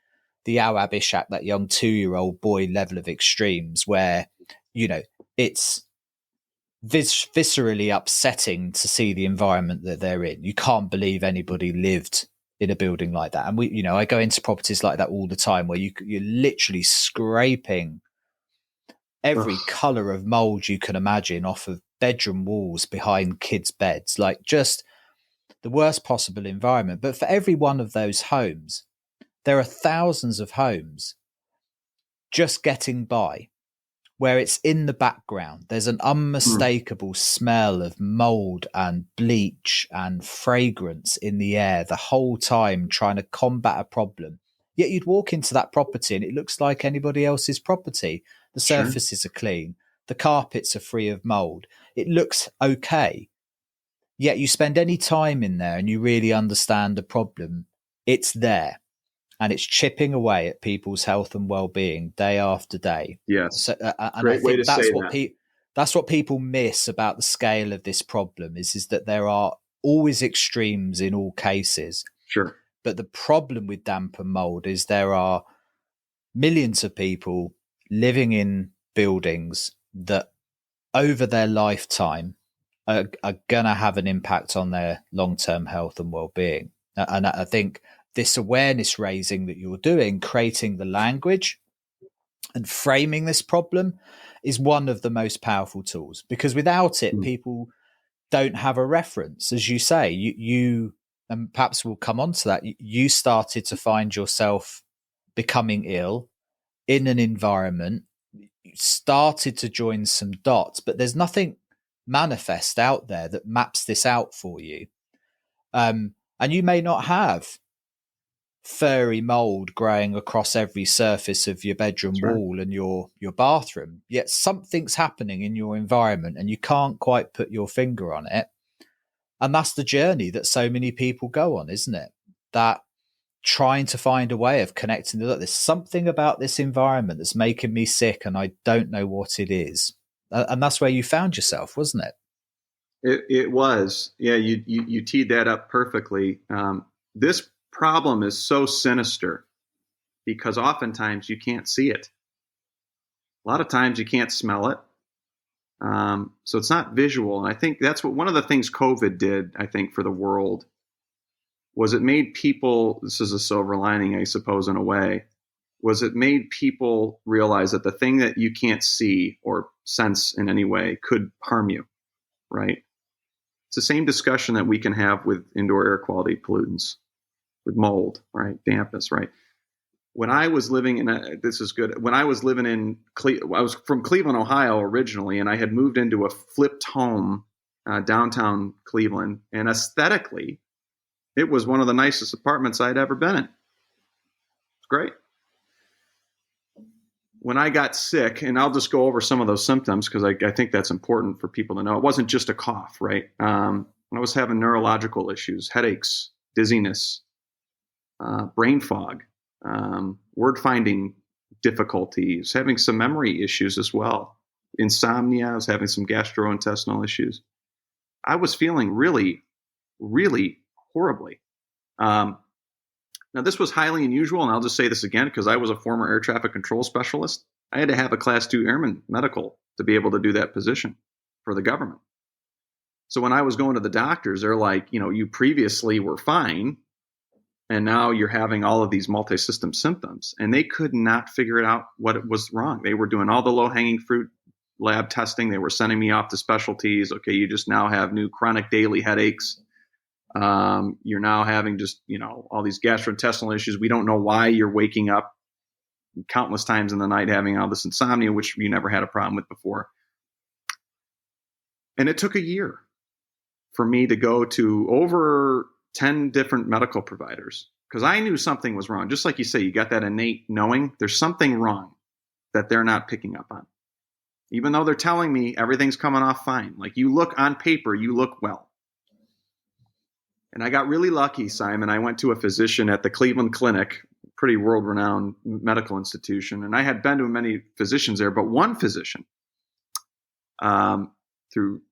Awab Ishak, that young 2-year-old boy level of extremes where, you know, it's viscerally upsetting to see the environment that they're in. You can't believe anybody lived in a building like that. And I go into properties like that all the time where you're literally scraping every color of mold you can imagine off of bedroom walls behind kids' beds, like just the worst possible environment. But for every one of those homes, there are thousands of homes just getting by, where it's in the background. There's an unmistakable smell of mold and bleach and fragrance in the air the whole time, trying to combat a problem. Yet you'd walk into that property and it looks like anybody else's property. The surfaces are clean. The carpets are free of mold. It looks okay. Yet you spend any time in there and you really understand the problem, it's there. and it's chipping away at people's health and well-being day after day. Yes. So, and Great I way think to say that. that's what people miss about the scale of this problem is that there are always extremes in all cases. Sure. But the problem with damp and mold is there are millions of people living in buildings that over their lifetime are going to have an impact on their long-term health and well-being. And I think this awareness raising that you're doing, creating the language and framing this problem, is one of the most powerful tools, because without it, people don't have a reference. As you say, you and perhaps we'll come on to that, you started to find yourself becoming ill in an environment, you started to join some dots, but there's nothing manifest out there that maps this out for you. And you may not have furry mold growing across every surface of your bedroom wall and your bathroom, yet something's happening in your environment and you can't quite put your finger on it. And that's the journey that so many people go on, isn't it? That trying to find a way of connecting. Look, there's something about this environment that's making me sick and I don't know what it is. And that's where you found yourself, wasn't it? It was. Yeah, you teed that up perfectly. This problem is so sinister because oftentimes you can't see it. A lot of times you can't smell it. So it's not visual. And I think that's what one of the things COVID did, I think, for the world was it made people, this is a silver lining, I suppose, in a way, was it made people realize that the thing that you can't see or sense in any way could harm you, right? It's the same discussion that we can have with indoor air quality pollutants, with mold, right? Dampness, right? When I was living in, this is good. When I was living in, I was from Cleveland, Ohio originally, and I had moved into a flipped home downtown Cleveland, and aesthetically, it was one of the nicest apartments I'd ever been in. It's great. When I got sick, and I'll just go over some of those symptoms because I think that's important for people to know. It wasn't just a cough, right? I was having neurological issues, headaches, dizziness, brain fog, word finding difficulties, having some memory issues as well, insomnia. I was having some gastrointestinal issues. I was feeling really, really horribly. Now, this was highly unusual, and I'll just say this again because I was a former air traffic control specialist. I had to have a Class 2 airman medical to be able to do that position for the government. So when I was going to the doctors, they're like, you previously were fine, and now you're having all of these multi-system symptoms. And they could not figure it out what was wrong. They were doing all the low-hanging fruit lab testing. They were sending me off to specialties. Okay, you just now have new chronic daily headaches. You're now having just, all these gastrointestinal issues. We don't know why you're waking up countless times in the night having all this insomnia, which you never had a problem with before. And it took a year for me to go to over 10 different medical providers because I knew something was wrong. Just like you say, you got that innate knowing there's something wrong that they're not picking up on. Even though they're telling me everything's coming off fine. Like you look on paper, you look well. And I got really lucky, Simon. I went to a physician at the Cleveland Clinic, pretty world-renowned medical institution. And I had been to many physicians there, but one physician,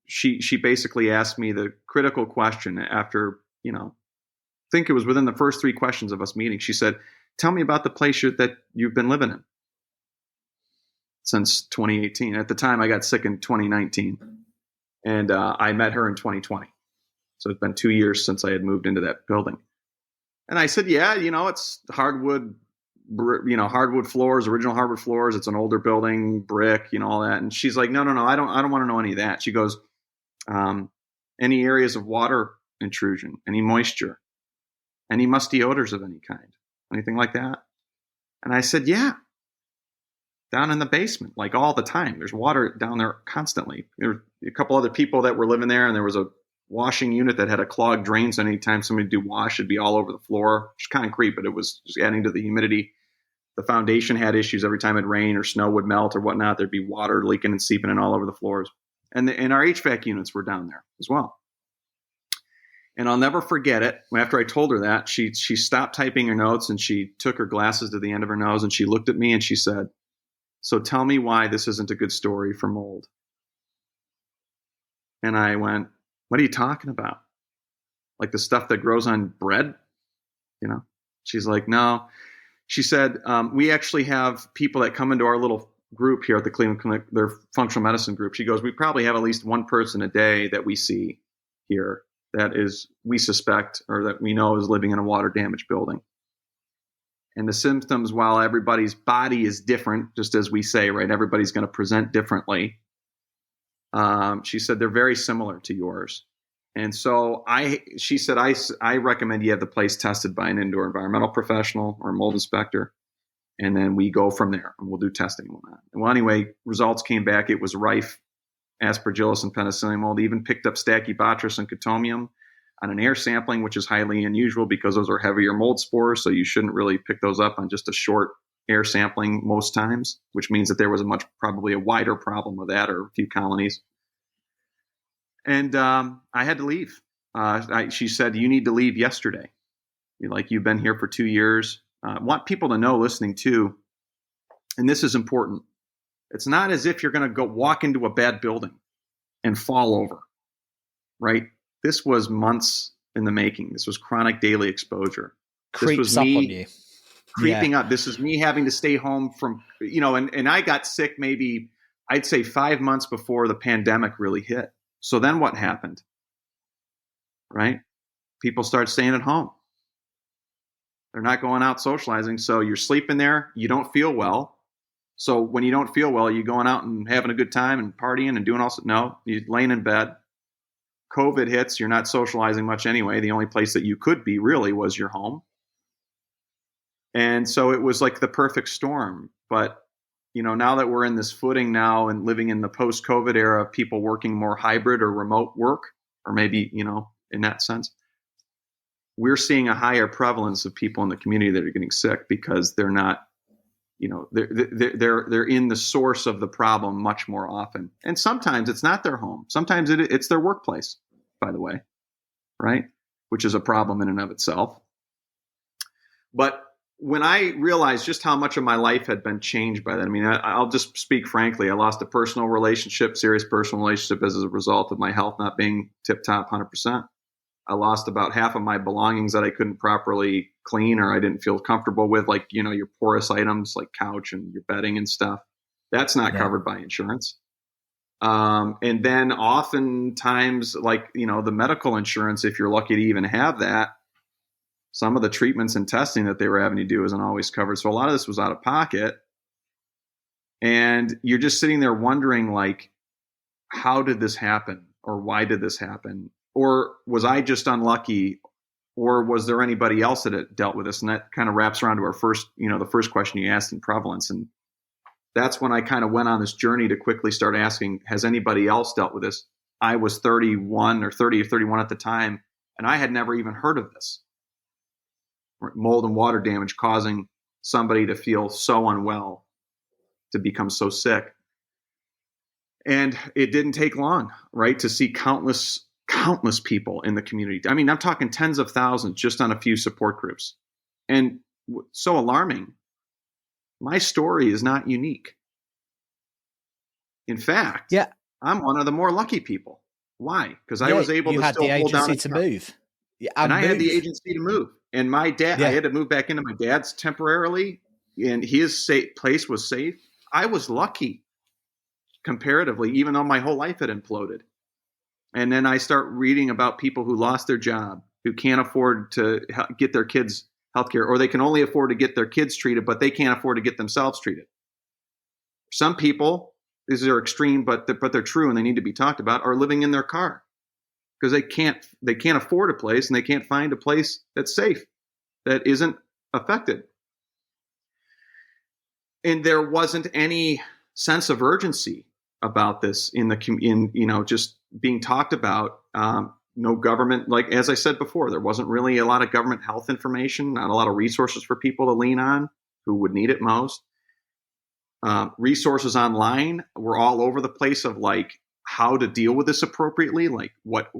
she basically asked me the critical question after, I think it was within the first 3 questions of us meeting. She said, tell me about the place that you've been living in since 2018. At the time, I got sick in 2019. And I met her in 2020. So it's been 2 years since I had moved into that building. And I said, yeah, it's hardwood floors, original hardwood floors. It's an older building, brick, all that. And she's like, no, I don't want to know any of that. She goes, any areas of water intrusion, any moisture, any musty odors of any kind, anything like that? And I said, yeah, down in the basement, like all the time. There's water down there constantly. There were a couple other people that were living there, and there was a washing unit that had a clogged drain. So anytime somebody would do wash, it'd be all over the floor. It's concrete, but it was just adding to the humidity. The foundation had issues every time it rained or snow would melt or whatnot. There'd be water leaking and seeping in all over the floors. And our HVAC units were down there as well. And I'll never forget it. After I told her that, she stopped typing her notes and she took her glasses to the end of her nose and she looked at me and she said, "So tell me why this isn't a good story for mold." And I went, "What are you talking about? Like the stuff that grows on bread?" You know? She's like, "No." She said, "We actually have people that come into our little group here at the Cleveland Clinic, their functional medicine group." She goes, "We probably have at least one person a day that we see here that is, we suspect, or that we know is living in a water damaged building. And the symptoms, while everybody's body is different, just as we say, right? Everybody's going to present differently." She said, "They're very similar to yours." And so she said, I recommend you have the place tested by an indoor environmental professional or a mold inspector. And then we go from there and we'll do testing and whatnot. Well, anyway, results came back. It was rife Aspergillus and penicillium mold. Even picked up Stachybotrys and Cotomium on an air sampling, which is highly unusual because those are heavier mold spores. So you shouldn't really pick those up on just a short air sampling most times, which means that there was probably a wider problem with that, or a few colonies. And I had to leave. She said, "You need to leave yesterday. You've been here for 2 years." I want people to know, listening too, and this is important, it's not as if you're going to go walk into a bad building and fall over, right? This was months in the making. This was chronic daily exposure. Creeps this was up me on you. creeping up. This is me having to stay home from, and I got sick maybe, I'd say 5 months before the pandemic really hit. So then what happened, right? People start staying at home. They're not going out socializing. So you're sleeping there. You don't feel well. So when you don't feel well, are you going out and having a good time and partying and doing all? No, you're laying in bed. COVID hits. You're not socializing much anyway. The only place that you could be really was your home. And so it was like the perfect storm. But, now that we're in this footing now and living in the post-COVID era of people working more hybrid or remote work, or maybe, in that sense, we're seeing a higher prevalence of people in the community that are getting sick because they're not, they're in the source of the problem much more often. And sometimes it's not their home. Sometimes it's their workplace, by the way, right? Which is a problem in and of itself. But when I realized just how much of my life had been changed by that, I'll just speak frankly. I lost a personal relationship, serious personal relationship, as a result of my health not being tip-top 100%. I lost about half of my belongings that I couldn't properly clean or I didn't feel comfortable with, like, your porous items like couch and your bedding and stuff. That's not covered by insurance. And then oftentimes, like, the medical insurance, if you're lucky to even have that, some of the treatments and testing that they were having to do isn't always covered. So a lot of this was out of pocket. And you're just sitting there wondering, like, how did this happen? Or why did this happen? Or was I just unlucky? Or was there anybody else that had dealt with this? And that kind of wraps around to our first, the first question you asked in prevalence. And that's when I kind of went on this journey to quickly start asking, has anybody else dealt with this? I was 31 or 30 or 31 at the time, and I had never even heard of this. Mold and water damage causing somebody to feel so unwell, to become so sick. And it didn't take long, right, to see countless people in the community. I'm talking tens of thousands just on a few support groups. And so alarming, my story is not unique. In fact, I'm one of the more lucky people. Why? Because I was able to still hold down to move. And I had the agency to move. And my dad, I had to move back into my dad's temporarily, and his place was safe. I was lucky comparatively, even though my whole life had imploded. And then I start reading about people who lost their job, who can't afford to get their kids healthcare, or they can only afford to get their kids treated, but they can't afford to get themselves treated. Some people, these are extreme, but they're true and they need to be talked about, are living in their car because they can't afford a place and they can't find a place that's safe, that isn't affected. And there wasn't any sense of urgency about this just being talked about. No government, like, as I said before, there wasn't really a lot of government health information, not a lot of resources for people to lean on who would need it most. Resources online were all over the place of, like, how to deal with this appropriately, like what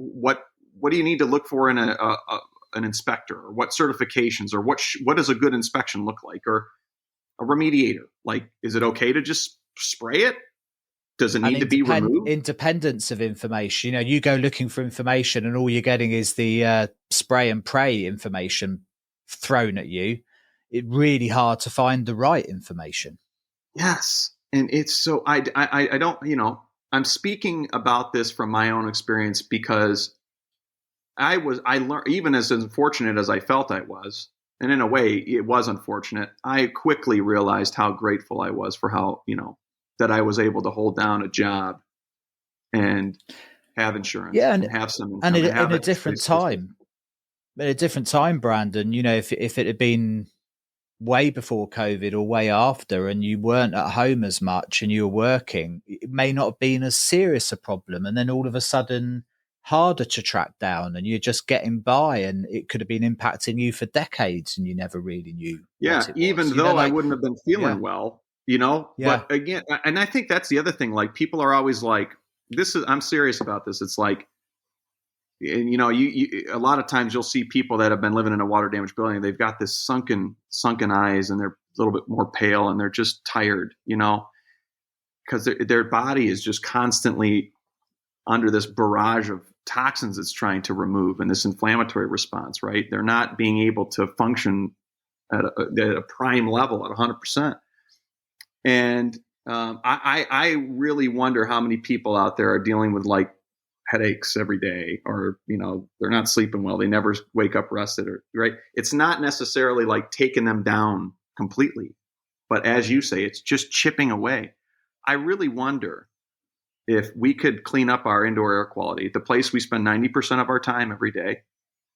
what do you need to look for in an inspector, or what certifications, or what does a good inspection look like, or a remediator? Like, is it okay to just spray it? Does it need to be removed? Independence of information. You go looking for information and all you're getting is the spray and pray information thrown at you. It's really hard to find the right information. Yes. And it's so, I don't, I'm speaking about this from my own experience because I learned, even as unfortunate as I felt I was, and in a way it was unfortunate, I quickly realized how grateful I was for how, that I was able to hold down a job and have insurance, Yeah, and have some and income, and have in a different time. At a different time, Brandon, if it had been way before COVID or way after and you weren't at home as much and you were working, it may not have been as serious a problem. And then all of a sudden harder to track down and you're just getting by, and it could have been impacting you for decades and you never really knew what it was. Even though I wouldn't have been feeling well, Yeah. But again, and I think that's the other thing, like people are always like, I'm serious about this. It's like, and you a lot of times you'll see people that have been living in a water damaged building. They've got this sunken eyes, and they're a little bit more pale, and they're just tired, because their body is just constantly under this barrage of toxins it's trying to remove, and this inflammatory response. Right? They're not being able to function at a prime level at 100%. And I really wonder how many people out there are dealing with like headaches every day, or they're not sleeping well, they never wake up rested, or right. It's not necessarily like taking them down completely, but as you say, it's just chipping away. I really wonder if we could clean up our indoor air quality, the place we spend 90% of our time every day,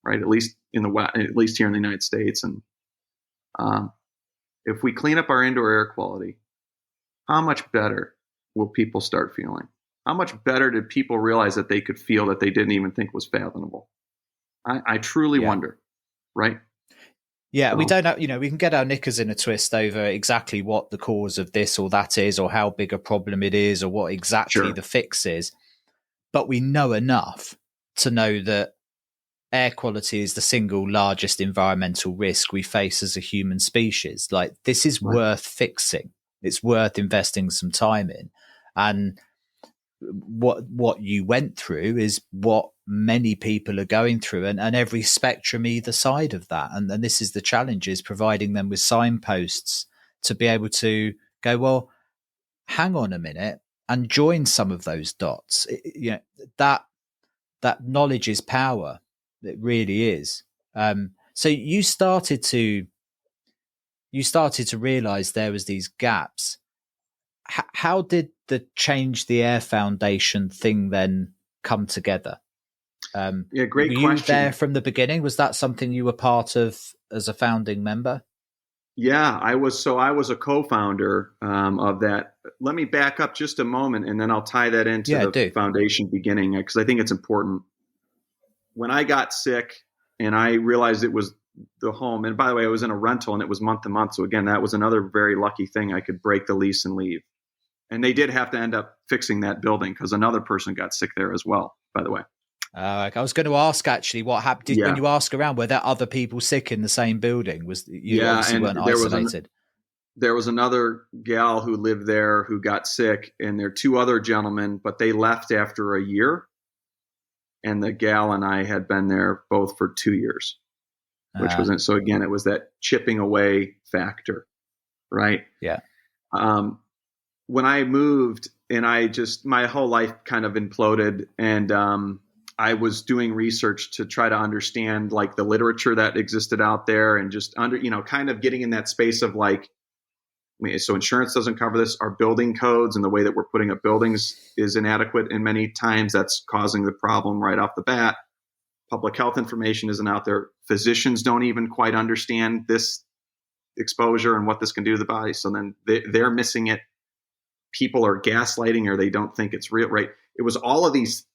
right? At least at least here in the United States. And if we clean up our indoor air quality, how much better will people start feeling? How much better did people realize that they could feel that they didn't even think was fathomable? I truly wonder, right? Yeah, we don't know, we can get our knickers in a twist over exactly what the cause of this or that is, or how big a problem it is, or what exactly the fix is. But we know enough to know that air quality is the single largest environmental risk we face as a human species. Like, this is worth fixing. It's worth investing some time in. And what you went through is what many people are going through, and every spectrum either side of that. And this is the challenge, is providing them with signposts to be able to go, well, hang on a minute, and join some of those dots. That knowledge is power. It really is. So you started to realize there was these gaps. How did the Change the Air Foundation thing then come together? Great were question. You there from the beginning? Was that something you were part of as a founding member? Yeah, I was. So I was a co-founder of that. Let me back up just a moment, and then I'll tie that into the foundation beginning, because I think it's important. When I got sick and I realized it was the home, and by the way, I was in a rental and it was month to month. So again, that was another very lucky thing. I could break the lease and leave. And they did have to end up fixing that building because another person got sick there as well, by the way. I was going to ask, actually, what happened when you ask around, were there other people sick in the same building? You obviously weren't isolated? There was another gal who lived there who got sick, and there are two other gentlemen, but they left after a year. And the gal and I had been there both for 2 years, which wasn't. So again, it was that chipping away factor, right? Yeah. When I moved, and my whole life kind of imploded, and I was doing research to try to understand like the literature that existed out there, and just kind of getting in that space of like, so insurance doesn't cover this. Our building codes and the way that we're putting up buildings is inadequate, and many times that's causing the problem right off the bat. Public health information isn't out there. Physicians don't even quite understand this exposure and what this can do to the body. So then they're missing it. People are gaslighting, or they don't think it's real, right? It was all of these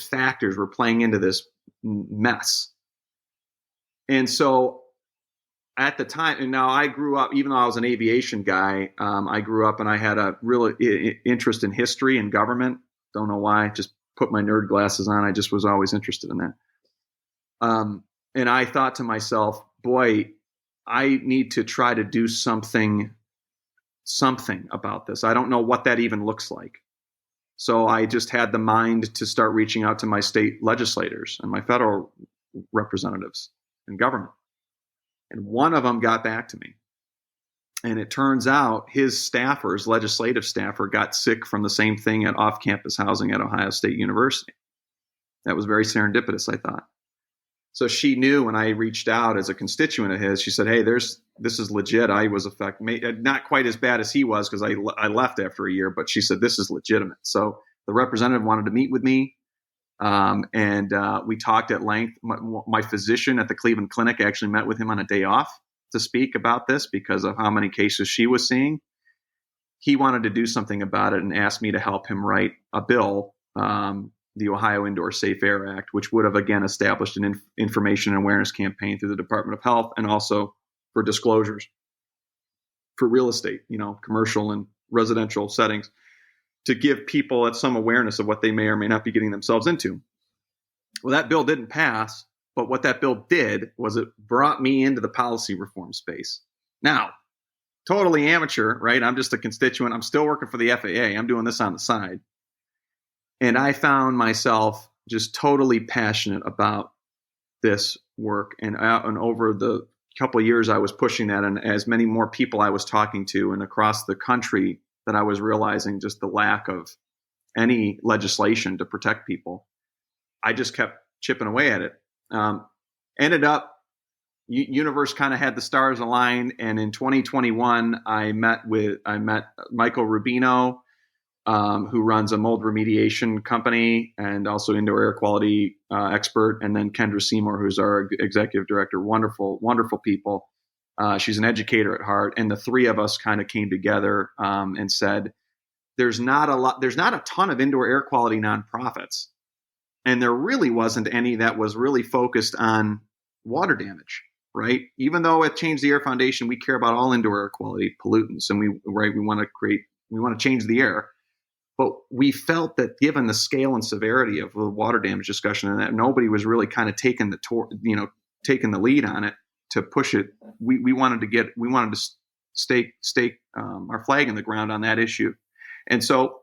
factors were playing into this mess. And so at the time, and now I grew up, even though I was an aviation guy, I grew up and I had a real interest in history and government. Don't know why, just put my nerd glasses on. I just was always interested in that. And I thought to myself, boy, I need to try to do something about this. I don't know what that even looks like. So I just had the mind to start reaching out to my state legislators and my federal representatives in government. And one of them got back to me. And it turns out his staffers, legislative staffer, got sick from the same thing at off-campus housing at Ohio State University. That was very serendipitous, I thought. So she knew when I reached out as a constituent of his, she said, hey, this is legit. I was affected, not quite as bad as he was because I left after a year, but she said, this is legitimate. So the representative wanted to meet with me. And we talked at length. My physician at the Cleveland Clinic actually met with him on a day off to speak about this because of how many cases she was seeing. He wanted to do something about it and asked me to help him write a bill, the Ohio Indoor Safe Air Act, which would have, again, established an information and awareness campaign through the Department of Health and also for disclosures for real estate, commercial and residential settings, to give people some awareness of what they may or may not be getting themselves into. Well, that bill didn't pass, but what that bill did was it brought me into the policy reform space. Now, totally amateur, right? I'm just a constituent. I'm still working for the FAA. I'm doing this on the side. And I found myself just totally passionate about this work. And over the couple of years I was pushing that, and as many more people I was talking to and across the country, that I was realizing just the lack of any legislation to protect people. I just kept chipping away at it. Ended up, universe kind of had the stars align. And in 2021, I met Michael Rubino, who runs a mold remediation company and also indoor air quality expert. And then Kendra Seymour, who's our executive director. Wonderful, wonderful people. She's an educator at heart. And the three of us kind of came together and said, there's not a ton of indoor air quality nonprofits. And there really wasn't any that was really focused on water damage, right? Even though at Change the Air Foundation, we care about all indoor air quality pollutants, and we want to change the air. But we felt that given the scale and severity of the water damage discussion, and that nobody was really kind of taking the lead on it to push it, we wanted to stake our flag in the ground on that issue. And so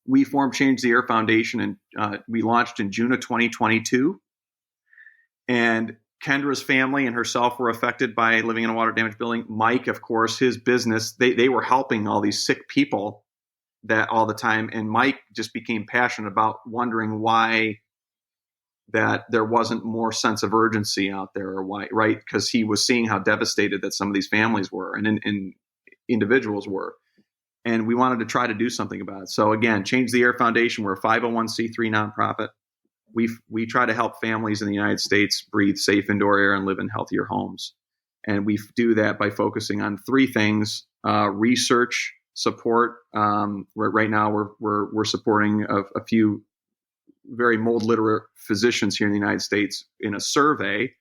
we formed Change the Air Foundation, and we launched in June of 2022. And Kendra's family and herself were affected by living in a water damaged building. Mike, of course, his business, they were helping all these sick people that all the time. And Mike just became passionate about wondering why that there wasn't more sense of urgency out there, or why, right? Because he was seeing how devastated that some of these families were and individuals were. And we wanted to try to do something about it. So again, Change the Air Foundation, we're a 501c3 nonprofit. We try to help families in the United States breathe safe indoor air and live in healthier homes. And we do that by focusing on three things: research, support. Right now we're supporting a few very mold literate physicians here in the United States in a survey.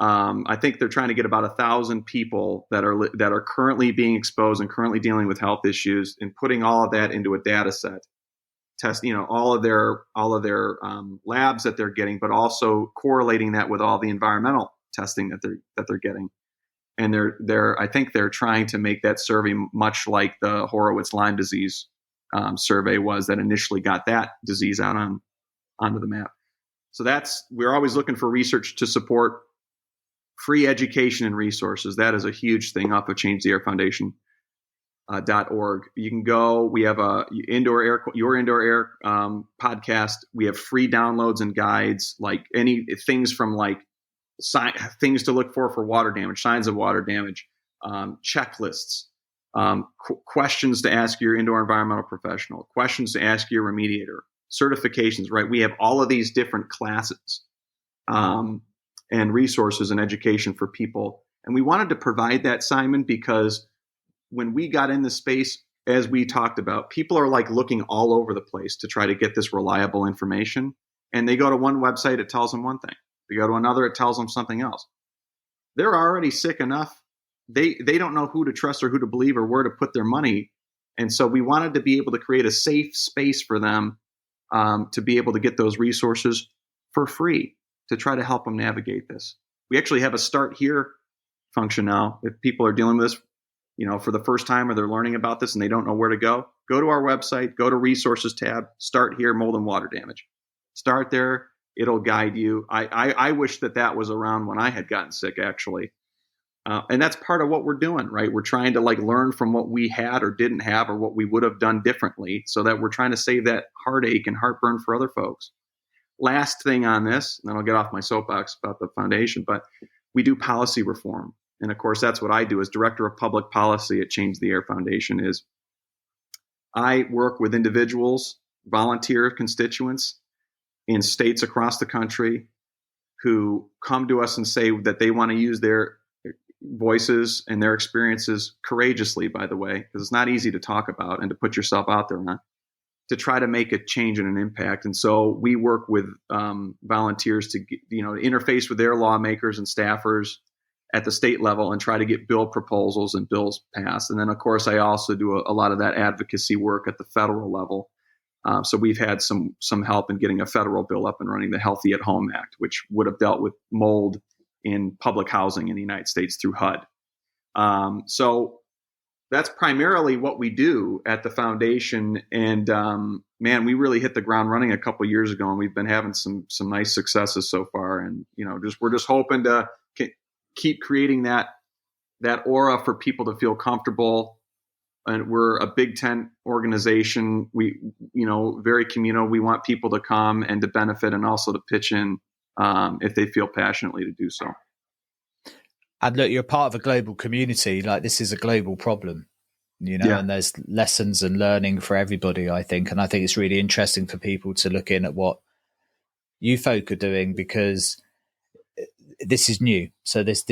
I think they're trying to get about 1,000 people that are currently being exposed and currently dealing with health issues, and putting all of that into a data set. Test, all of their labs that they're getting, but also correlating that with all the environmental testing that they're getting. And I think they're trying to make that survey much like the Horowitz-Lyme disease survey was, that initially got that disease out onto the map. So we're always looking for research to support free education and resources. That is a huge thing off of Change the Air Foundation. .org. You can go. We have your indoor air podcast. We have free downloads and guides, like any things from like things to look for water damage, signs of water damage, checklists, questions to ask your indoor environmental professional, questions to ask your remediator, certifications. Right, we have all of these different classes and resources and education for people, and we wanted to provide that, Simon, because when we got in the space, as we talked about, people are like looking all over the place to try to get this reliable information. And they go to one website, it tells them one thing. They go to another, it tells them something else. They're already sick enough. They don't know who to trust or who to believe or where to put their money. And so we wanted to be able to create a safe space for them to be able to get those resources for free to try to help them navigate this. We actually have a start here function now. If people are dealing with this, for the first time, or they're learning about this and they don't know where to go to our website, go to resources tab, start here, mold and water damage. Start there. It'll guide you. I wish that was around when I had gotten sick, actually. And that's part of what we're doing, right? We're trying to learn from what we had or didn't have or what we would have done differently so that we're trying to save that heartache and heartburn for other folks. Last thing on this, and then I'll get off my soapbox about the foundation, but we do policy reform. And of course, that's what I do as Director of Public Policy at Change the Air Foundation. Is I work with individuals, volunteer constituents in states across the country who come to us and say that they want to use their voices and their experiences courageously, by the way, because it's not easy to talk about and to put yourself out there on, to try to make a change and an impact. And so we work with volunteers to interface with their lawmakers and staffers at the state level and try to get bill proposals and bills passed. And then, of course, I also do a lot of that advocacy work at the federal level. So we've had some help in getting a federal bill up and running, the Healthy at Home Act, which would have dealt with mold in public housing in the United States through HUD. So that's primarily what we do at the foundation. And man, we really hit the ground running a couple of years ago, and we've been having some nice successes so far. And we're just hoping to keep creating that aura for people to feel comfortable. And we're a Big Tent organization. We, very communal. We want people to come and to benefit and also to pitch in if they feel passionately to do so. And look, you're part of a global community. This is a global problem, and there's lessons and learning for everybody, I think. And I think it's really interesting for people to look in at what you folk are doing, because this is new. So this,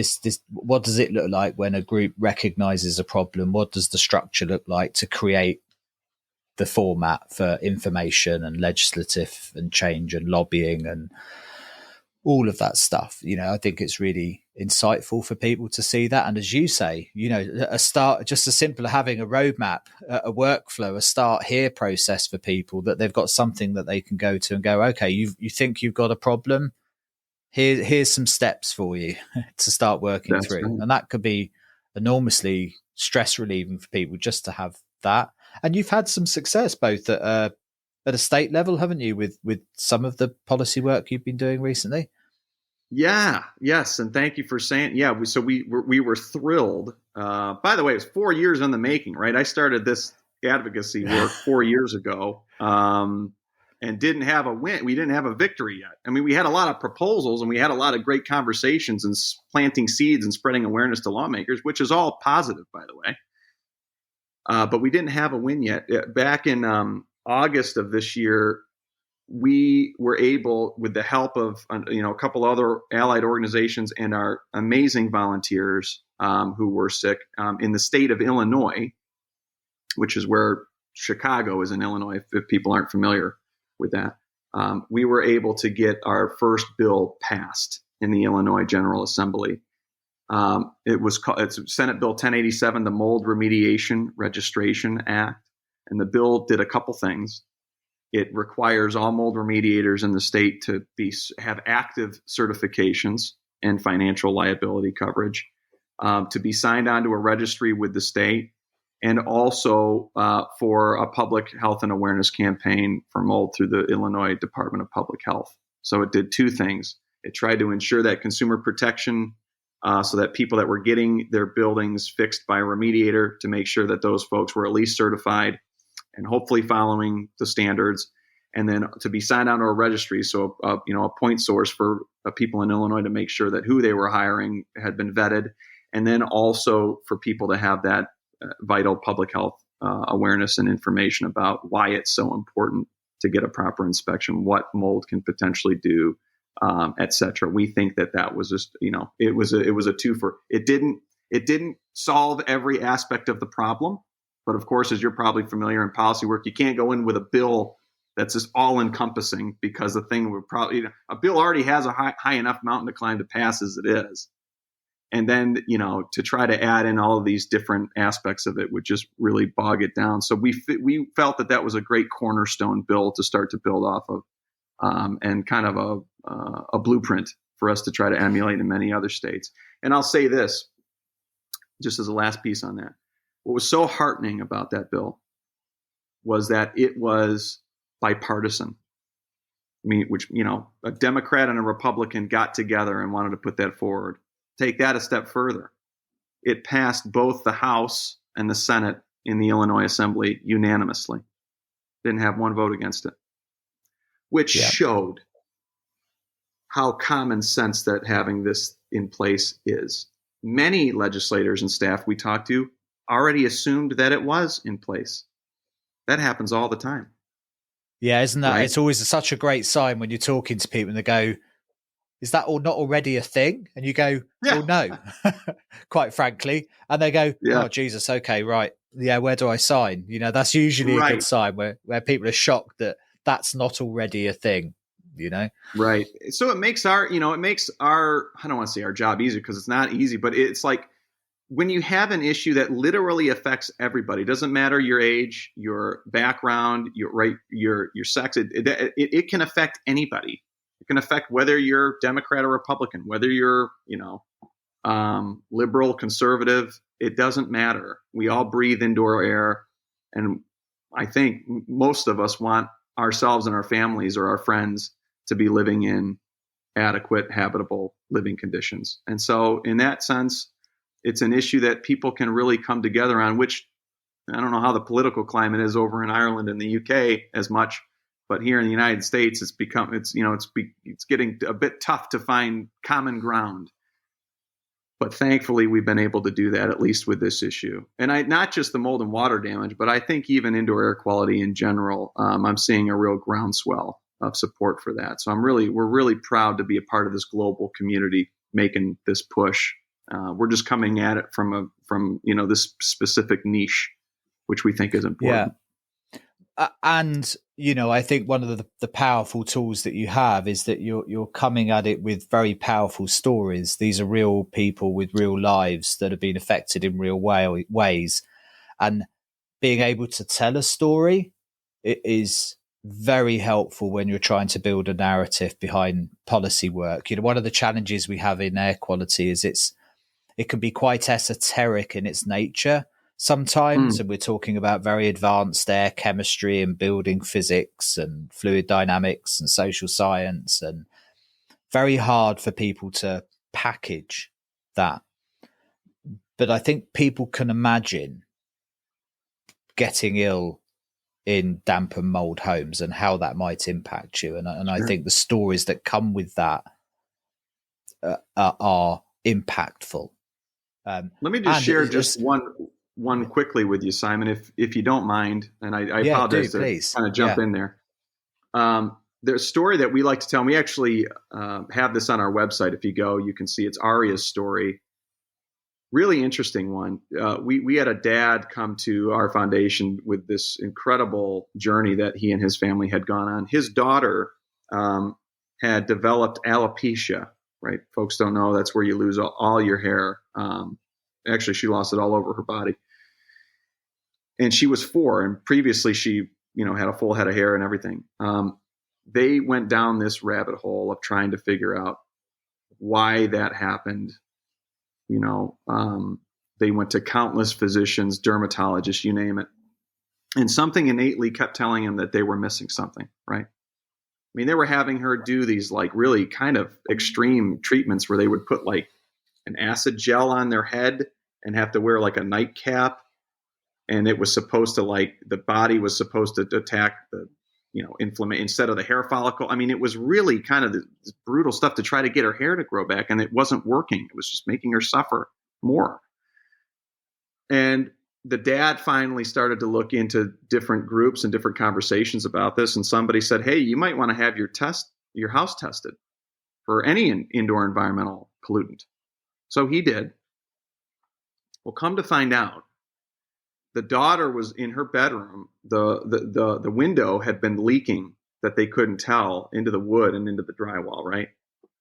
what does it look like when a group recognizes a problem? What does the structure look like to create the format for information and legislative and change and lobbying and all of that stuff? I think it's really insightful for people to see that. And as you say, a start, just as simple as having a roadmap, a workflow, a start here process for people, that they've got something that they can go to and go, okay, you think you've got a problem? Here's some steps for you to start working That's through. right. And that could be enormously stress relieving for people just to have that. And you've had some success both at a state level, haven't you, with some of the policy work you've been doing recently? Yeah. Yes. And thank you for saying, we were thrilled. By the way, it was 4 years in the making, right? I started this advocacy work 4 years ago, and didn't have a win. We didn't have a victory yet. I mean, we had a lot of proposals and we had a lot of great conversations and planting seeds and spreading awareness to lawmakers, which is all positive, by the way. But we didn't have a win yet. Back in August of this year, we were able, with the help of a couple other allied organizations and our amazing volunteers who were sick in the state of Illinois, which is where Chicago is in Illinois, if people aren't familiar with that. We were able to get our first bill passed in the Illinois General Assembly. It's Senate Bill 1087, the Mold Remediation Registration Act. And the bill did a couple things. It requires all mold remediators in the state to have active certifications and financial liability coverage, to be signed onto a registry with the state, and also for a public health and awareness campaign for mold through the Illinois Department of Public Health. So it did two things. It tried to ensure that consumer protection, so that people that were getting their buildings fixed by a remediator, to make sure that those folks were at least certified and hopefully following the standards, and then to be signed onto a registry. So, a point source for people in Illinois to make sure that who they were hiring had been vetted. And then also for people to have that vital public health awareness and information about why it's so important to get a proper inspection, what mold can potentially do, et cetera. We think that was just, it was a twofer. It didn't solve every aspect of the problem, but of course, as you're probably familiar in policy work, you can't go in with a bill that's just all encompassing, because the thing would probably, a bill already has a high enough mountain to climb to pass as it is. And then, to try to add in all of these different aspects of it would just really bog it down. So we felt that was a great cornerstone bill to start to build off of, and kind of a blueprint for us to try to emulate in many other states. And I'll say this, just as a last piece on that. What was so heartening about that bill was that it was bipartisan. I mean, which, a Democrat and a Republican got together and wanted to put that forward. Take that a step further. It passed both the House and the Senate in the Illinois Assembly unanimously. Didn't have one vote against it, which showed how common sense that having this in place is. Many legislators and staff we talked to already assumed that it was in place. That happens all the time. Yeah, isn't that? Right? It's always such a great sign when you're talking to people and they go, is that not already a thing? And you go, well, no, quite frankly. And they go, oh, Jesus, okay, right. Yeah, where do I sign? That's usually a good sign where people are shocked that that's not already a thing, Right. So it makes our, I don't want to say our job easier because it's not easy, but it's like when you have an issue that literally affects everybody, doesn't matter your age, your background, your sex, it can affect anybody. It can affect whether you're Democrat or Republican, whether you're, liberal, conservative. It doesn't matter. We all breathe indoor air. And I think most of us want ourselves and our families or our friends to be living in adequate, habitable living conditions. And so in that sense, it's an issue that people can really come together on, which I don't know how the political climate is over in Ireland and the UK as much, but here in the United States, it's getting a bit tough to find common ground. But thankfully, we've been able to do that, at least with this issue. And not just the mold and water damage, but I think even indoor air quality in general, I'm seeing a real groundswell of support for that. So we're really proud to be a part of this global community making this push. We're just coming at it from this specific niche, which we think is important. And I think one of the powerful tools that you have is that you're coming at it with very powerful stories. These are real people with real lives that have been affected in real ways, and being able to tell a story is very helpful when you're trying to build a narrative behind policy work. One of the challenges we have in air quality is it can be quite esoteric in its nature sometimes, and we're talking about very advanced air chemistry and building physics and fluid dynamics and social science, and very hard for people to package that. But I think people can imagine getting ill in damp and mold homes and how that might impact you. And I think the stories that come with that are impactful. Let me just share just one quickly with you, Simon, if you don't mind. And I apologize to kind of jump in there. There's a story that we like to tell, and we actually have this on our website. If you go, you can see it's Aria's story. Really interesting one. We had a dad come to our foundation with this incredible journey that he and his family had gone on. His daughter had developed alopecia, right? Folks don't know that's where you lose all your hair. Actually, she lost it all over her body. And she was 4, and previously she, had a full head of hair and everything. They went down this rabbit hole of trying to figure out why that happened. They went to countless physicians, dermatologists, you name it. And something innately kept telling him that they were missing something, right? I mean, they were having her do these like really kind of extreme treatments where they would put like an acid gel on their head and have to wear like a nightcap. And it was supposed to the body was supposed to attack the, inflammation instead of the hair follicle. I mean, it was really kind of this brutal stuff to try to get her hair to grow back, and it wasn't working. It was just making her suffer more. And the dad finally started to look into different groups and different conversations about this. And somebody said, hey, you might want to have your house tested for any indoor environmental pollutant. So he did. Well, come to find out, the daughter was in her bedroom. The window had been leaking that they couldn't tell into the wood and into the drywall, right?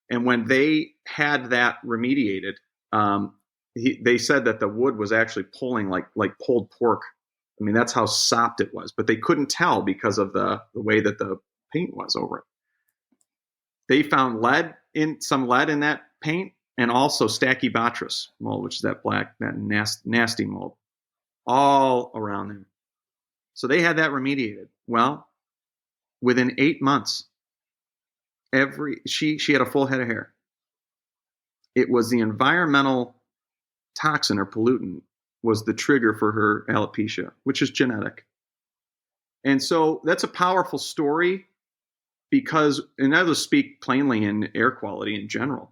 And when they had that remediated, They said that the wood was actually pulling like pulled pork. I mean, that's how sopped it was, but they couldn't tell because of the way that the paint was over it. They found some lead in that paint, and also Stachybotrys mold, which is that black, that nasty mold, all around them. So they had that remediated. Well, within 8 months, she had a full head of hair. It was the environmental toxin or pollutant was the trigger for her alopecia, which is genetic. And so that's a powerful story because, and I'll just speak plainly in air quality in general,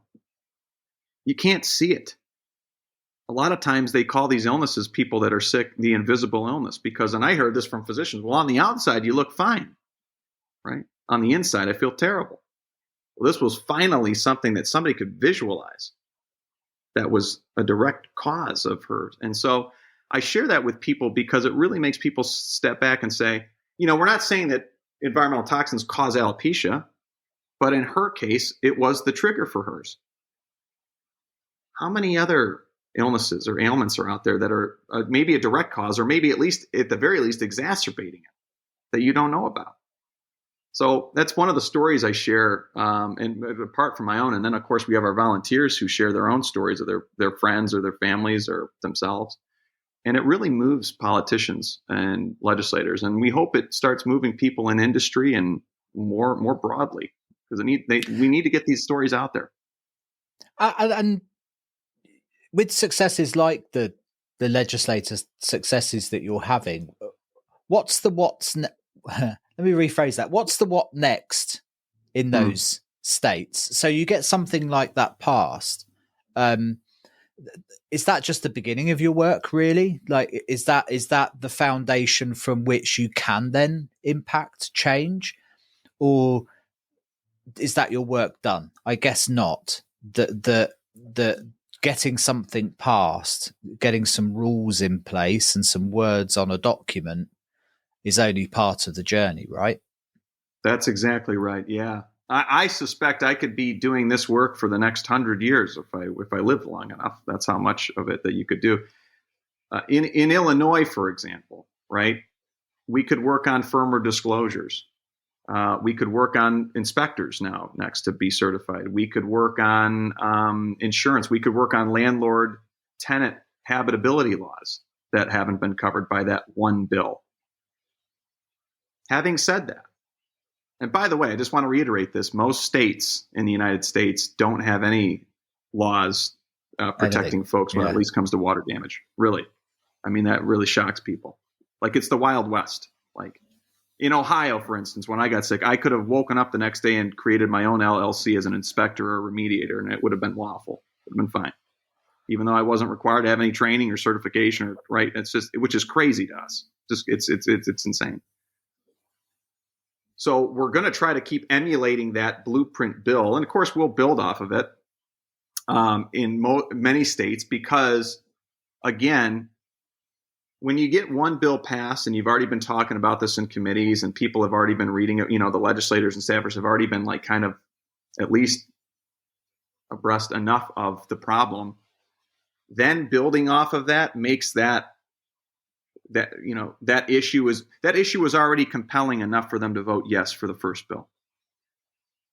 you can't see it. A lot of times they call these illnesses, people that are sick, the invisible illness, because, and I heard this from physicians, well, on the outside, you look fine, right? On the inside, I feel terrible. Well, this was finally something that somebody could visualize that was a direct cause of hers. And so I share that with people because it really makes people step back and say, we're not saying that environmental toxins cause alopecia, but in her case, it was the trigger for hers. How many other illnesses or ailments are out there that are maybe a direct cause, or maybe at the very least exacerbating it, that you don't know about? So that's one of the stories I share, and apart from my own. And then, of course, we have our volunteers who share their own stories of their friends or their families or themselves. And it really moves politicians and legislators. And we hope it starts moving people in industry and more broadly, because we need to get these stories out there. And with successes like the legislators' successes that you're having, let me rephrase that. What's the what next in those states? So you get something like that passed. Is that just the beginning of your work, really? Like, is that the foundation from which you can then impact change? Or is that your work done? I guess not. The getting something passed, getting some rules in place and some words on a document is only part of the journey, right? That's exactly right. Yeah. I suspect I could be doing this work for the next 100 years if I lived long enough. That's how much of it that you could do. In Illinois, for example, right? We could work on firmer disclosures. We could work on inspectors now next to be certified. We could work on insurance. We could work on landlord-tenant habitability laws that haven't been covered by that one bill. Having said that, and by the way, I just want to reiterate this, most states in the United States don't have any laws protecting folks when it at least comes to water damage. Really. I mean, that really shocks people. Like, it's the Wild West. Like, in Ohio, for instance, when I got sick, I could have woken up the next day and created my own LLC as an inspector or remediator, and it would have been lawful. It would have been fine. Even though I wasn't required to have any training or certification, right? It's just, which is crazy to us. Just it's insane. So we're going to try to keep emulating that blueprint bill. And of course, we'll build off of it in many states because, again, when you get one bill passed and you've already been talking about this in committees and people have already been reading it, the legislators and staffers have already been like kind of at least abreast enough of the problem, then building off of that makes that issue was already compelling enough for them to vote yes for the first bill.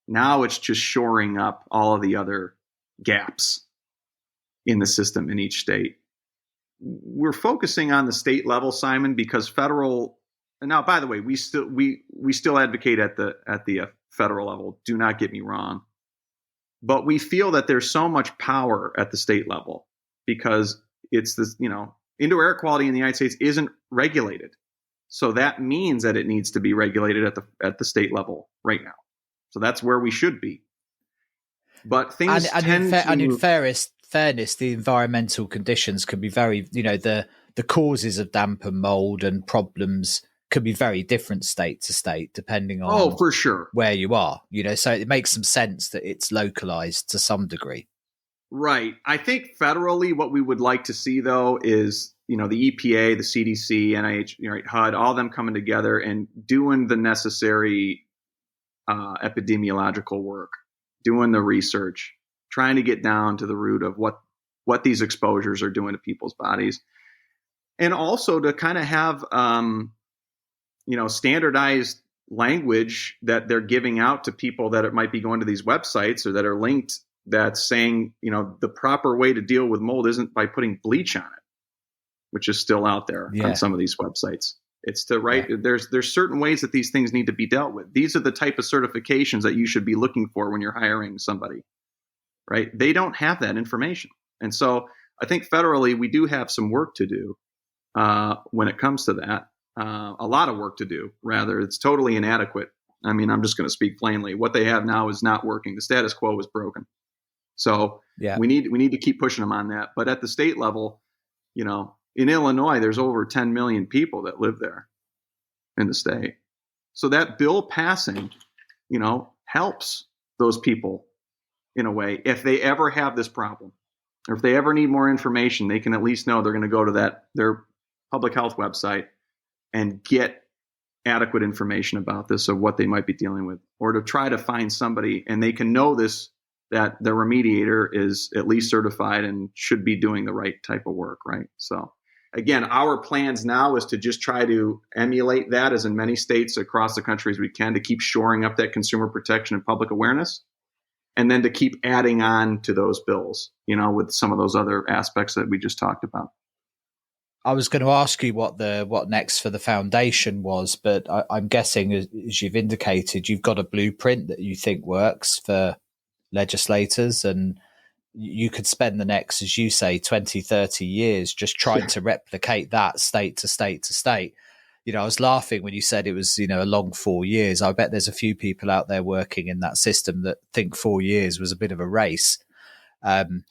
Now it's just shoring up all of the other gaps in the system in each state. We're focusing on the state level, Simon, because federal. And now, by the way, we still advocate at the federal level. Do not get me wrong, but we feel that there's so much power at the state level because it's this, indoor air quality in the United States isn't regulated. So that means that it needs to be regulated at the state level right now. So that's where we should be. But things in fairness, the environmental conditions can be very, the causes of damp and mold and problems can be very different state to state, depending on for sure where you are, so it makes some sense that it's localized to some degree. Right. I think federally, what we would like to see, though, is, the EPA, the CDC, NIH, HUD, all of them coming together and doing the necessary epidemiological work, doing the research, trying to get down to the root of what what these exposures are doing to people's bodies. And also to kind of have, standardized language that they're giving out to people that it might be going to these websites or that are linked, that's saying, the proper way to deal with mold isn't by putting bleach on it, which is still out there on some of these websites. It's to write, there's certain ways that these things need to be dealt with. These are the type of certifications that you should be looking for when you're hiring somebody, right? They don't have that information. And so I think federally, we do have some work to do when it comes to that. A lot of work to do, rather. It's totally inadequate. I mean, I'm just going to speak plainly. What they have now is not working. The status quo is broken. So we need to keep pushing them on that. But at the state level, in Illinois, there's over 10 million people that live there in the state. So that bill passing, helps those people in a way. If they ever have this problem, or if they ever need more information, they can at least know they're going to go to their public health website and get adequate information about this, of what they might be dealing with, or to try to find somebody, and they can know this, that the remediator is at least certified and should be doing the right type of work, right? So again, our plans now is to just try to emulate that, as in many states across the country as we can, to keep shoring up that consumer protection and public awareness, and then to keep adding on to those bills, with some of those other aspects that we just talked about. I was going to ask you what next for the foundation was, but I'm guessing, as you've indicated, you've got a blueprint that you think works for legislators, and you could spend the next, as you say, 20, 30 years just trying to replicate that state to state to state. I was laughing when you said it was, a long 4 years. I bet there's a few people out there working in that system that think 4 years was a bit of a race. Probably.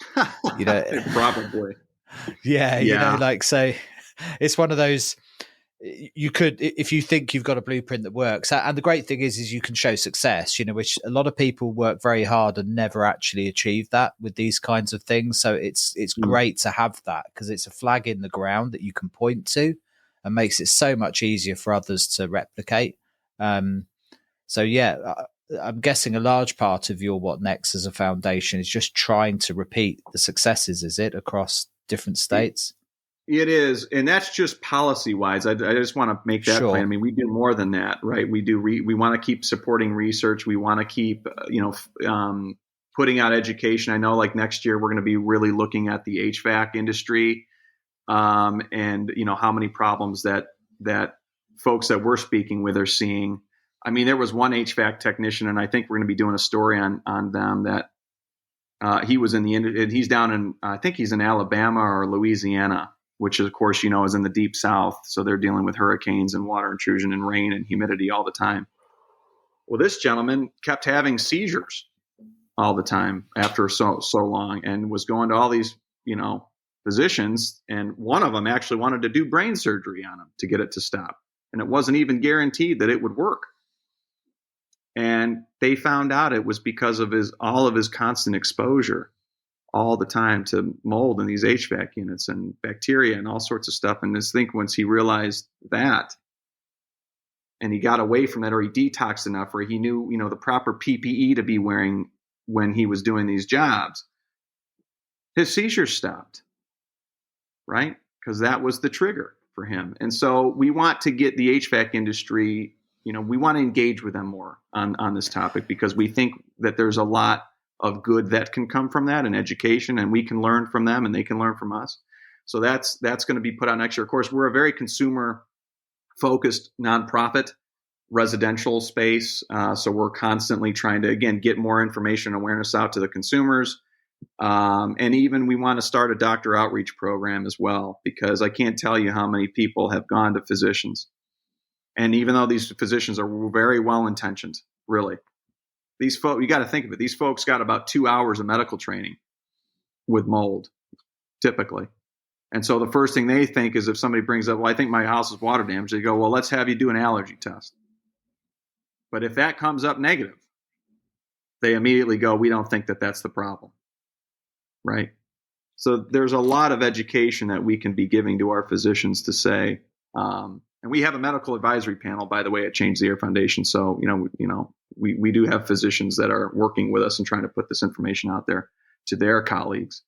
Yeah. So it's one of those, you could, if you think you've got a blueprint that works, and the great thing is you can show success, which a lot of people work very hard and never actually achieve that with these kinds of things. So it's great to have that, because it's a flag in the ground that you can point to and makes it so much easier for others to replicate. I'm guessing a large part of your what next as a foundation is just trying to repeat the successes, is it, across different states? It is. And that's just policy wise. I just want to make that plain. I mean, we do more than that, right? We do. We want to keep supporting research. We want to keep, putting out education. I know, like next year, we're going to be really looking at the HVAC industry, and how many problems that folks that we're speaking with are seeing. I mean, there was one HVAC technician, and I think we're going to be doing a story on them, that he was he's down in, I think he's in Alabama or Louisiana, which of course, is in the deep South. So they're dealing with hurricanes and water intrusion and rain and humidity all the time. Well, this gentleman kept having seizures all the time after so long, and was going to all these, physicians. And one of them actually wanted to do brain surgery on him to get it to stop. And it wasn't even guaranteed that it would work. And they found out it was because of all of his constant exposure all the time to mold in these HVAC units and bacteria and all sorts of stuff. And I think once he realized that, and he got away from that, or he detoxed enough, or he knew, the proper PPE to be wearing when he was doing these jobs, his seizures stopped, right? Because that was the trigger for him. And so we want to get the HVAC industry, we want to engage with them more on this topic, because we think that there's a lot of good that can come from that, and education, and we can learn from them and they can learn from us. So that's going to be put out next year. Of course, we're a very consumer focused nonprofit residential space. So we're constantly trying to, again, get more information and awareness out to the consumers. And even we want to start a doctor outreach program as well, because I can't tell you how many people have gone to physicians. And even though these physicians are very well-intentioned, really, these folks, you got to think of it. These folks got about 2 hours of medical training with mold, typically. And so the first thing they think is, if somebody brings up, well, I think my house is water damaged, they go, well, let's have you do an allergy test. But if that comes up negative, they immediately go, we don't think that that's the problem, right? So there's a lot of education that we can be giving to our physicians to say, and we have a medical advisory panel, by the way, at Change the Air Foundation. So, we do have physicians that are working with us and trying to put this information out there to their colleagues.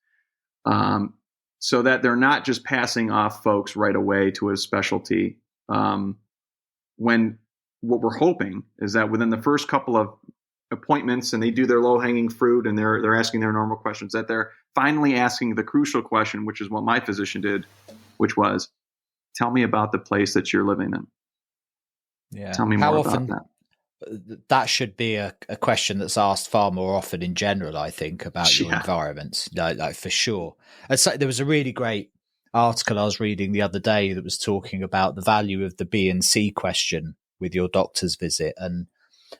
so that they're not just passing off folks right away to a specialty. When what we're hoping is that within the first couple of appointments and they do their low-hanging fruit and they're asking their normal questions, that they're finally asking the crucial question, which is what my physician did, which was, tell me about the place that you're living in. Yeah. Tell me How more often about that should be a question that's asked far more often in general, I think, about that. your Yeah. environment, like for sure. And so there was a really great article I was reading the other day that was talking about the value of the B and C question with your doctor's visit. And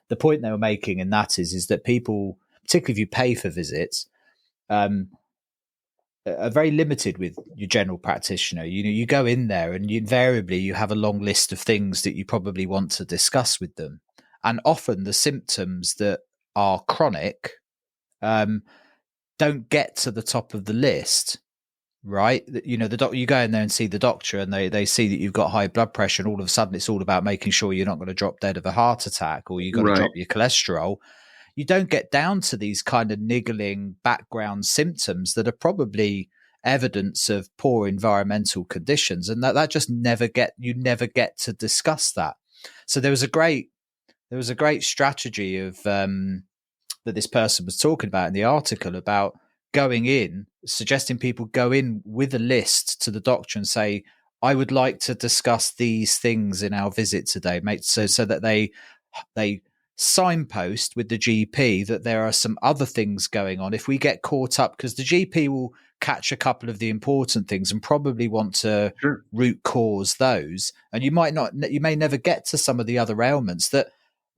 the point they were making in that is that people, particularly if you pay for visits, are very limited with your general practitioner. You go in there and invariably you have a long list of things that you probably want to discuss with them. And often the symptoms that are chronic don't get to the top of the list, right? The doctor, you go in there and see the doctor and they see that you've got high blood pressure and all of a sudden it's all about making sure you're not going to drop dead of a heart attack or you've got to Right. drop your cholesterol. You don't get down to these kind of niggling background symptoms that are probably evidence of poor environmental conditions, and that just never get to discuss that. So there was a great strategy of that this person was talking about in the article about going in, suggesting people go in with a list to the doctor and say, I would like to discuss these things in our visit today, mate, so that they signpost with the GP that there are some other things going on. If we get caught up, because the GP will catch a couple of the important things and probably want to root cause those, and you may never get to some of the other ailments that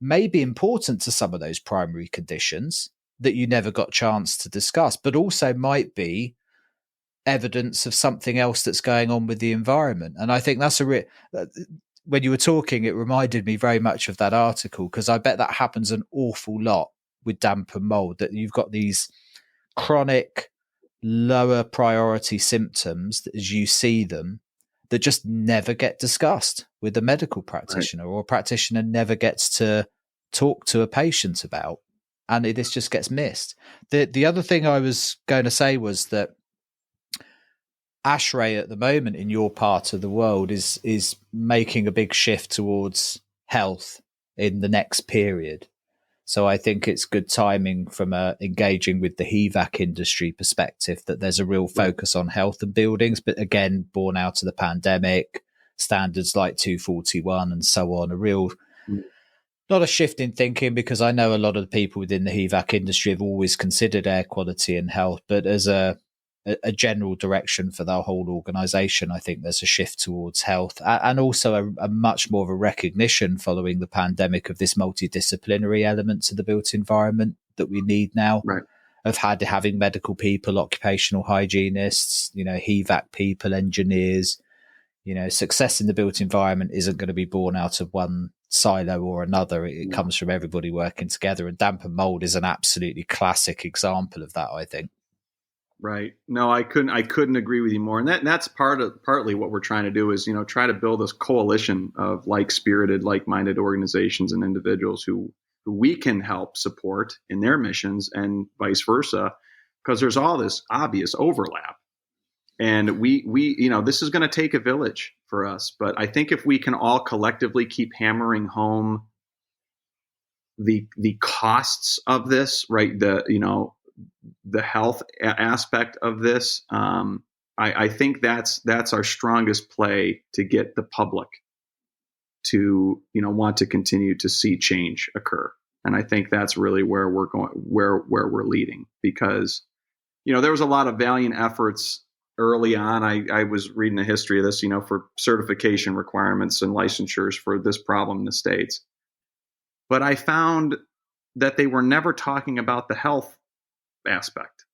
may be important to some of those primary conditions that you never got chance to discuss, but also might be evidence of something else that's going on with the environment. And I think that's when you were talking, it reminded me very much of that article, because I bet that happens an awful lot with damp and mold, that you've got these chronic, lower priority symptoms as you see them that just never get discussed with a medical practitioner, or a practitioner never gets to talk to a patient about. And this just gets missed. The other thing I was going to say was that ASHRAE at the moment in your part of the world is making a big shift towards health in the next period. So I think it's good timing from engaging with the HVAC industry perspective, that there's a real focus on health and buildings, but again, born out of the pandemic, standards like 241 and so on, not a shift in thinking, because I know a lot of the people within the HVAC industry have always considered air quality and health, but as a general direction for the whole organization, I think there's a shift towards health, and also a much more of a recognition following the pandemic of this multidisciplinary element to the built environment that we need now, of having medical people, occupational hygienists, HVAC people, engineers. Success in the built environment isn't going to be born out of one silo or another. It comes from everybody working together, and damp and mold is an absolutely classic example of that, I think. Right. No, I couldn't agree with you more. And that's partly what we're trying to do is, try to build this coalition of like-spirited, like-minded organizations and individuals who we can help support in their missions, and vice versa, because there's all this obvious overlap. And we this is going to take a village for us. But I think if we can all collectively keep hammering home the costs of this, right? The health aspect of this, I think that's our strongest play to get the public to want to continue to see change occur. And I think that's really where we're going, where we're leading, because there was a lot of valiant efforts early on. I was reading the history of this, for certification requirements and licensures for this problem in the States, but I found that they were never talking about the health aspect.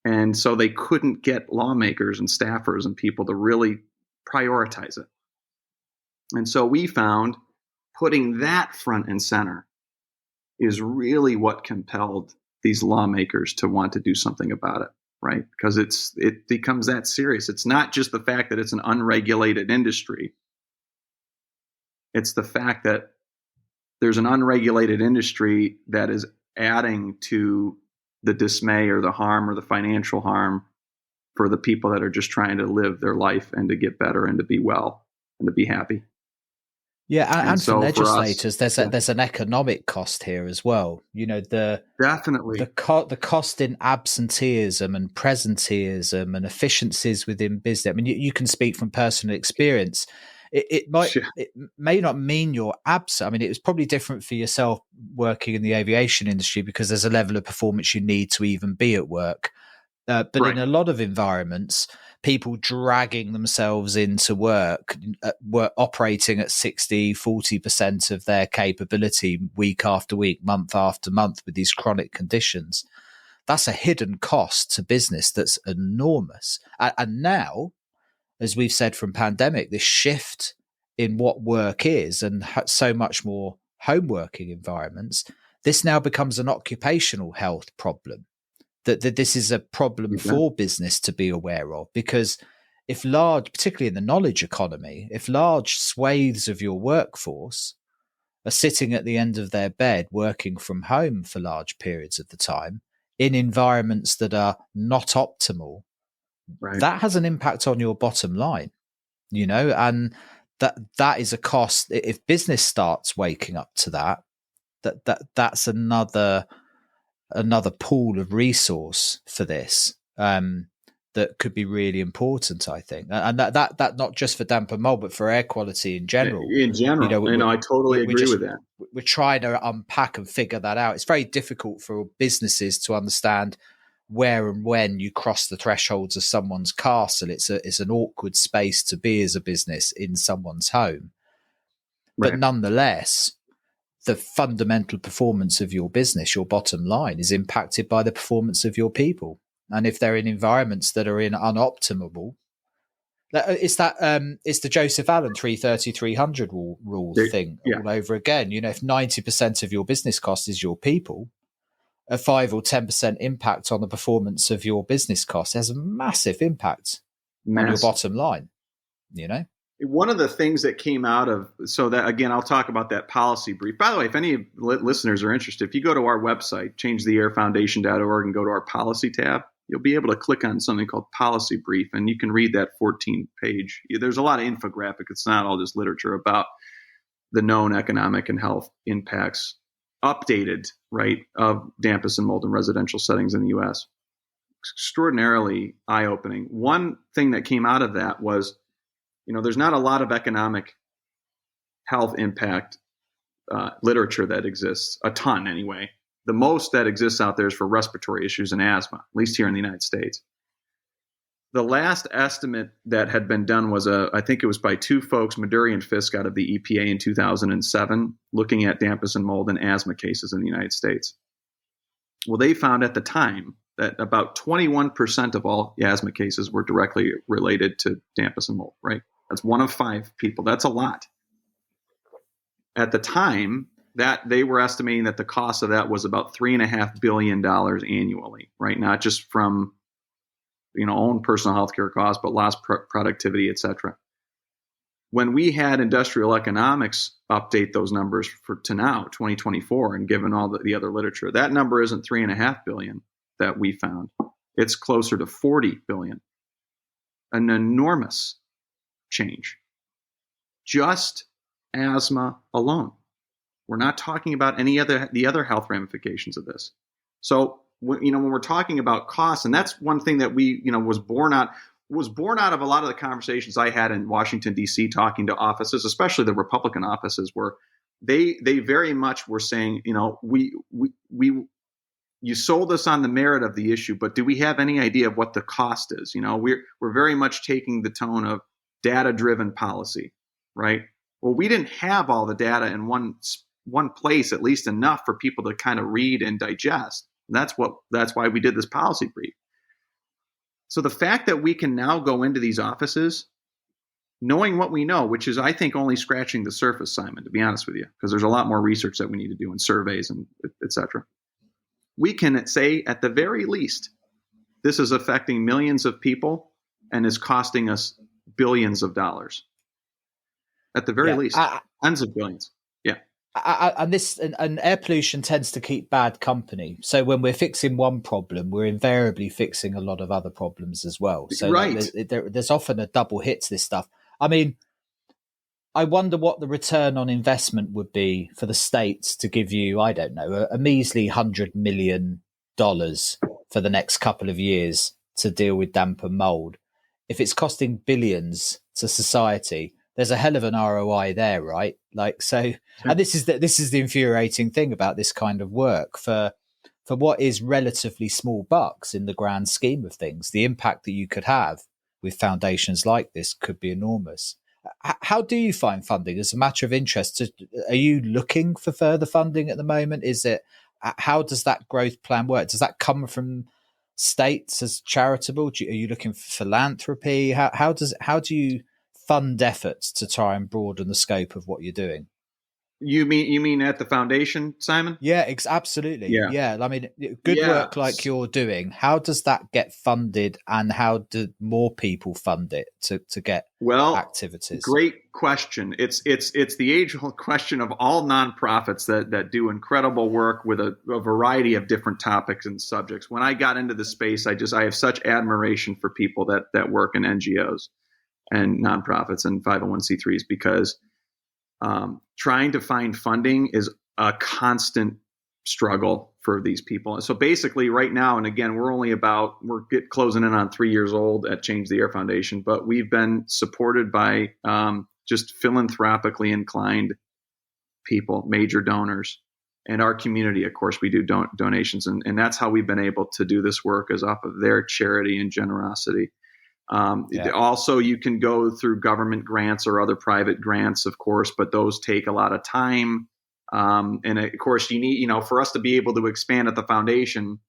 And so they couldn't get lawmakers and staffers and people to really prioritize it. And so we found putting that front and center is really what compelled these lawmakers to want to do something about it, right? Because it becomes that serious. It's not just the fact that it's an unregulated industry. It's the fact that there's an unregulated industry that is adding to the dismay or the harm or the financial harm for the people that are just trying to live their life and to get better and to be well and to be happy. Yeah, and for so for us, legislators, there's an economic cost here as well. definitely, The cost in absenteeism and presenteeism and efficiencies within business. I mean, you can speak from personal experience. It may not mean you're absent. I mean, it was probably different for yourself working in the aviation industry because there's a level of performance you need to even be at work. But right, in a lot of environments, people dragging themselves into work, operating at 40% of their capability week after week, month after month with these chronic conditions, that's a hidden cost to business that's enormous. And now, as we've said from pandemic, this shift in what work is and so much more home working environments, this now becomes an occupational health problem. That this is a problem for business to be aware of, because if large, particularly in the knowledge economy, if large swathes of your workforce are sitting at the end of their bed working from home for large periods of the time in environments that are not optimal, right. that has an impact on your bottom line, and that is a cost. If business starts waking up to that's another pool of resource for this that could be really important, I think, and that not just for damp and mold, but for air quality in general. In general, I totally agree with that. We're trying to unpack and figure that out. It's very difficult for businesses to understand where and when you cross the thresholds of someone's castle. It's an awkward space to be as a business in someone's home, but Right. nonetheless, the fundamental performance of your business, your bottom line, is impacted by the performance of your people. And if they're in environments that are unoptimal, it's the Joseph Allen 330-300 rule thing all over again. If 90% of your business cost is your people, a 5 or 10% impact on the performance of your business cost has a massive impact on your bottom line. One of the things that came out of, so that again, I'll talk about that policy brief. By the way, if any listeners are interested, if you go to our website, changetheairfoundation.org, and go to our policy tab, you'll be able to click on something called policy brief, and you can read that 14-page. There's a lot of infographic. It's not all just literature about the known economic and health impacts, updated, right, of dampness and mold in residential settings in the U.S. Extraordinarily eye-opening. One thing that came out of that was, there's not a lot of economic health impact literature that exists, a ton anyway. The most that exists out there is for respiratory issues and asthma, at least here in the United States. The last estimate that had been done was I think it was by two folks, Maduri and Fisk, out of the EPA in 2007, looking at dampness and mold and asthma cases in the United States. Well, they found at the time that about 21% of all asthma cases were directly related to dampness and mold, right? That's 1 of 5 people. That's a lot. At the time, that they were estimating that the cost of that was about $3.5 billion annually, right? Not just from own personal healthcare costs, but lost productivity, et cetera. When we had industrial economics update those numbers to now, 2024, and given all the other literature, that number isn't $3.5 billion that we found. It's closer to $40 billion. An enormous change. Just asthma alone. We're not talking about the other health ramifications of this. So when we're talking about costs, and that's one thing that we was born out of a lot of the conversations I had in Washington D.C. talking to offices, especially the Republican offices, where they very much were saying, you sold us on the merit of the issue, but do we have any idea of what the cost is? We're very much taking the tone of data-driven policy, right? Well, we didn't have all the data in one place, at least enough for people to kind of read and digest. And that's why we did this policy brief. So the fact that we can now go into these offices, knowing what we know, which is, I think, only scratching the surface, Simon, to be honest with you, because there's a lot more research that we need to do in surveys and et cetera. We can say, at the very least, this is affecting millions of people and is costing us billions of dollars. At the very least, tens of billions. Yeah. And air pollution tends to keep bad company. So when we're fixing one problem, we're invariably fixing a lot of other problems as well. So Right. there's often a double hit to this stuff. I mean, I wonder what the return on investment would be for the states to give you, I don't know, a measly $100 million for the next couple of years to deal with damp and mold. If it's costing billions to society, there's a hell of an ROI there, right? Like, so, and this is the infuriating thing about this kind of work for what is relatively small bucks in the grand scheme of things. The impact that you could have with foundations like this could be enormous. How do you find funding as a matter of interest? Are you looking for further funding at the moment? Is it, how does that growth plan work? Does that come from states as charitable? Are you looking for philanthropy? How do you fund efforts to try and broaden the scope of what you're doing? You mean at the foundation, Simon? Yeah, absolutely. Yeah. Yeah. I mean, good Yeah. work like you're doing. How does that get funded, and how do more people fund it to get activities? Great question. It's the age-old question of all nonprofits that do incredible work with a variety of different topics and subjects. When I got into the space, I have such admiration for people that work in NGOs and nonprofits and 501c3s, because trying to find funding is a constant struggle for these people. And so basically right now, and again, we're closing in on 3 years old at Change the Air Foundation, but we've been supported by just philanthropically inclined people, major donors, and our community. Of course, we do donations, and that's how we've been able to do this work, is off of their charity and generosity. Also, you can go through government grants or other private grants, of course, but those take a lot of time. And of course, you need, for us to be able to expand at the foundation,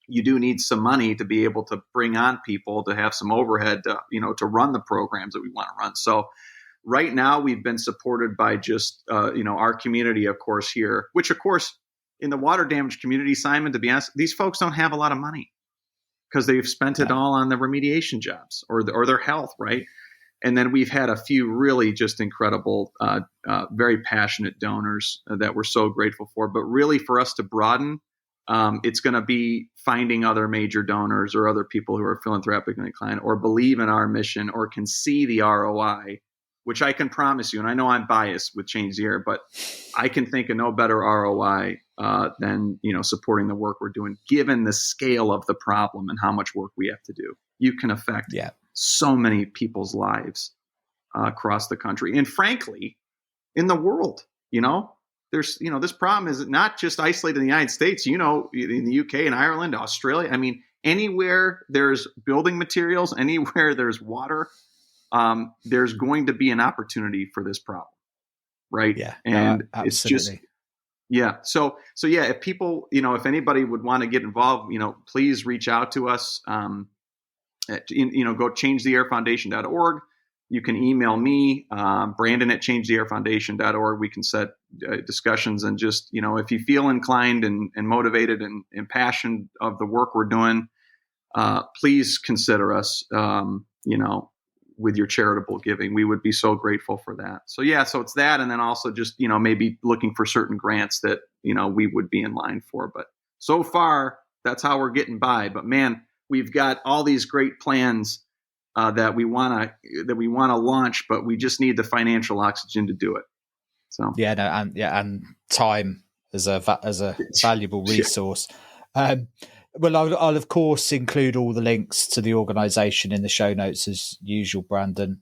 you do need some money to be able to bring on people, to have some overhead, to run the programs that we want to run. So right now we've been supported by just, our community, of course, here, which of course in the water damage community, Simon, to be honest, these folks don't have a lot of money, because they've spent it all on the remediation jobs or their health, right? And then we've had a few really just incredible, very passionate donors that we're so grateful for. But really, for us to broaden, it's going to be finding other major donors or other people who are philanthropically inclined or believe in our mission or can see the ROI, which I can promise you, and I know I'm biased with Change the Air, but I can think of no better ROI than supporting the work we're doing, given the scale of the problem and how much work we have to do. You can affect so many people's lives across the country, and frankly, in the world. There's this problem is not just isolated in the United States. In the UK and Ireland, Australia. I mean, anywhere there's building materials, anywhere there's water, there's going to be an opportunity for this problem, right? Yeah, and it's just So if people, if anybody would want to get involved, please reach out to us. Go changetheairfoundation.org. You can email me, Brandon at changetheairfoundation.org. We can set discussions, and just, if you feel inclined and motivated and passionate of the work we're doing, please consider us, with your charitable giving. We would be so grateful for that. So it's that. And then also just, maybe looking for certain grants that, we would be in line for. But so far, that's how we're getting by. But man, we've got all these great plans that we want to launch, but we just need the financial oxygen to do it. So and time as a valuable resource. Well, I'll of course include all the links to the organisation in the show notes as usual, Brandon.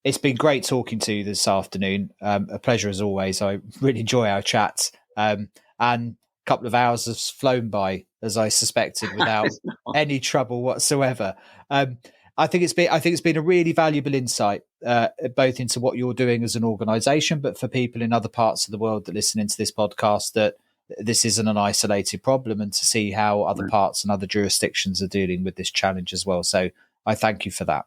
It's been great talking to you this afternoon. A pleasure as always. I really enjoy our chats. And a couple of hours have flown by, as I suspected, without any trouble whatsoever. I think it's been a really valuable insight, both into what you're doing as an organisation, but for people in other parts of the world that listen into this podcast, that this isn't an isolated problem, and to see how other parts and other jurisdictions are dealing with this challenge as well. So I thank you for that.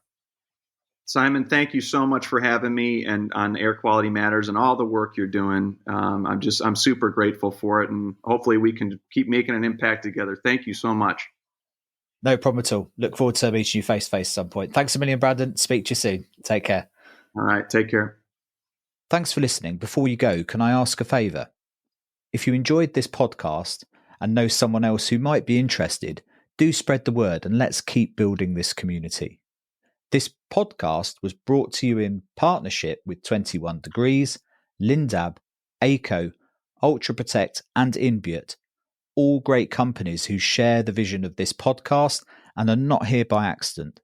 Simon, thank you so much for having me and on Air Quality Matters and all the work you're doing. I'm super grateful for it, and hopefully we can keep making an impact together. Thank you so much. No problem at all. Look forward to meeting you face to face at some point. Thanks a million, Brandon. Speak to you soon. Take care. All right. Take care. Thanks for listening. Before you go, can I ask a favour? If you enjoyed this podcast and know someone else who might be interested, do spread the word and let's keep building this community. This podcast was brought to you in partnership with 21 Degrees, Lindab, ACO, Ultra Protect and Inbuit, all great companies who share the vision of this podcast and are not here by accident.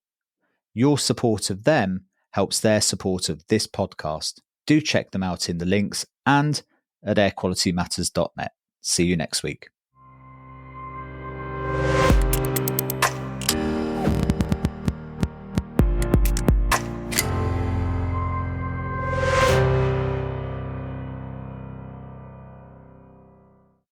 Your support of them helps their support of this podcast. Do check them out in the links and at airqualitymatters.net. See you next week.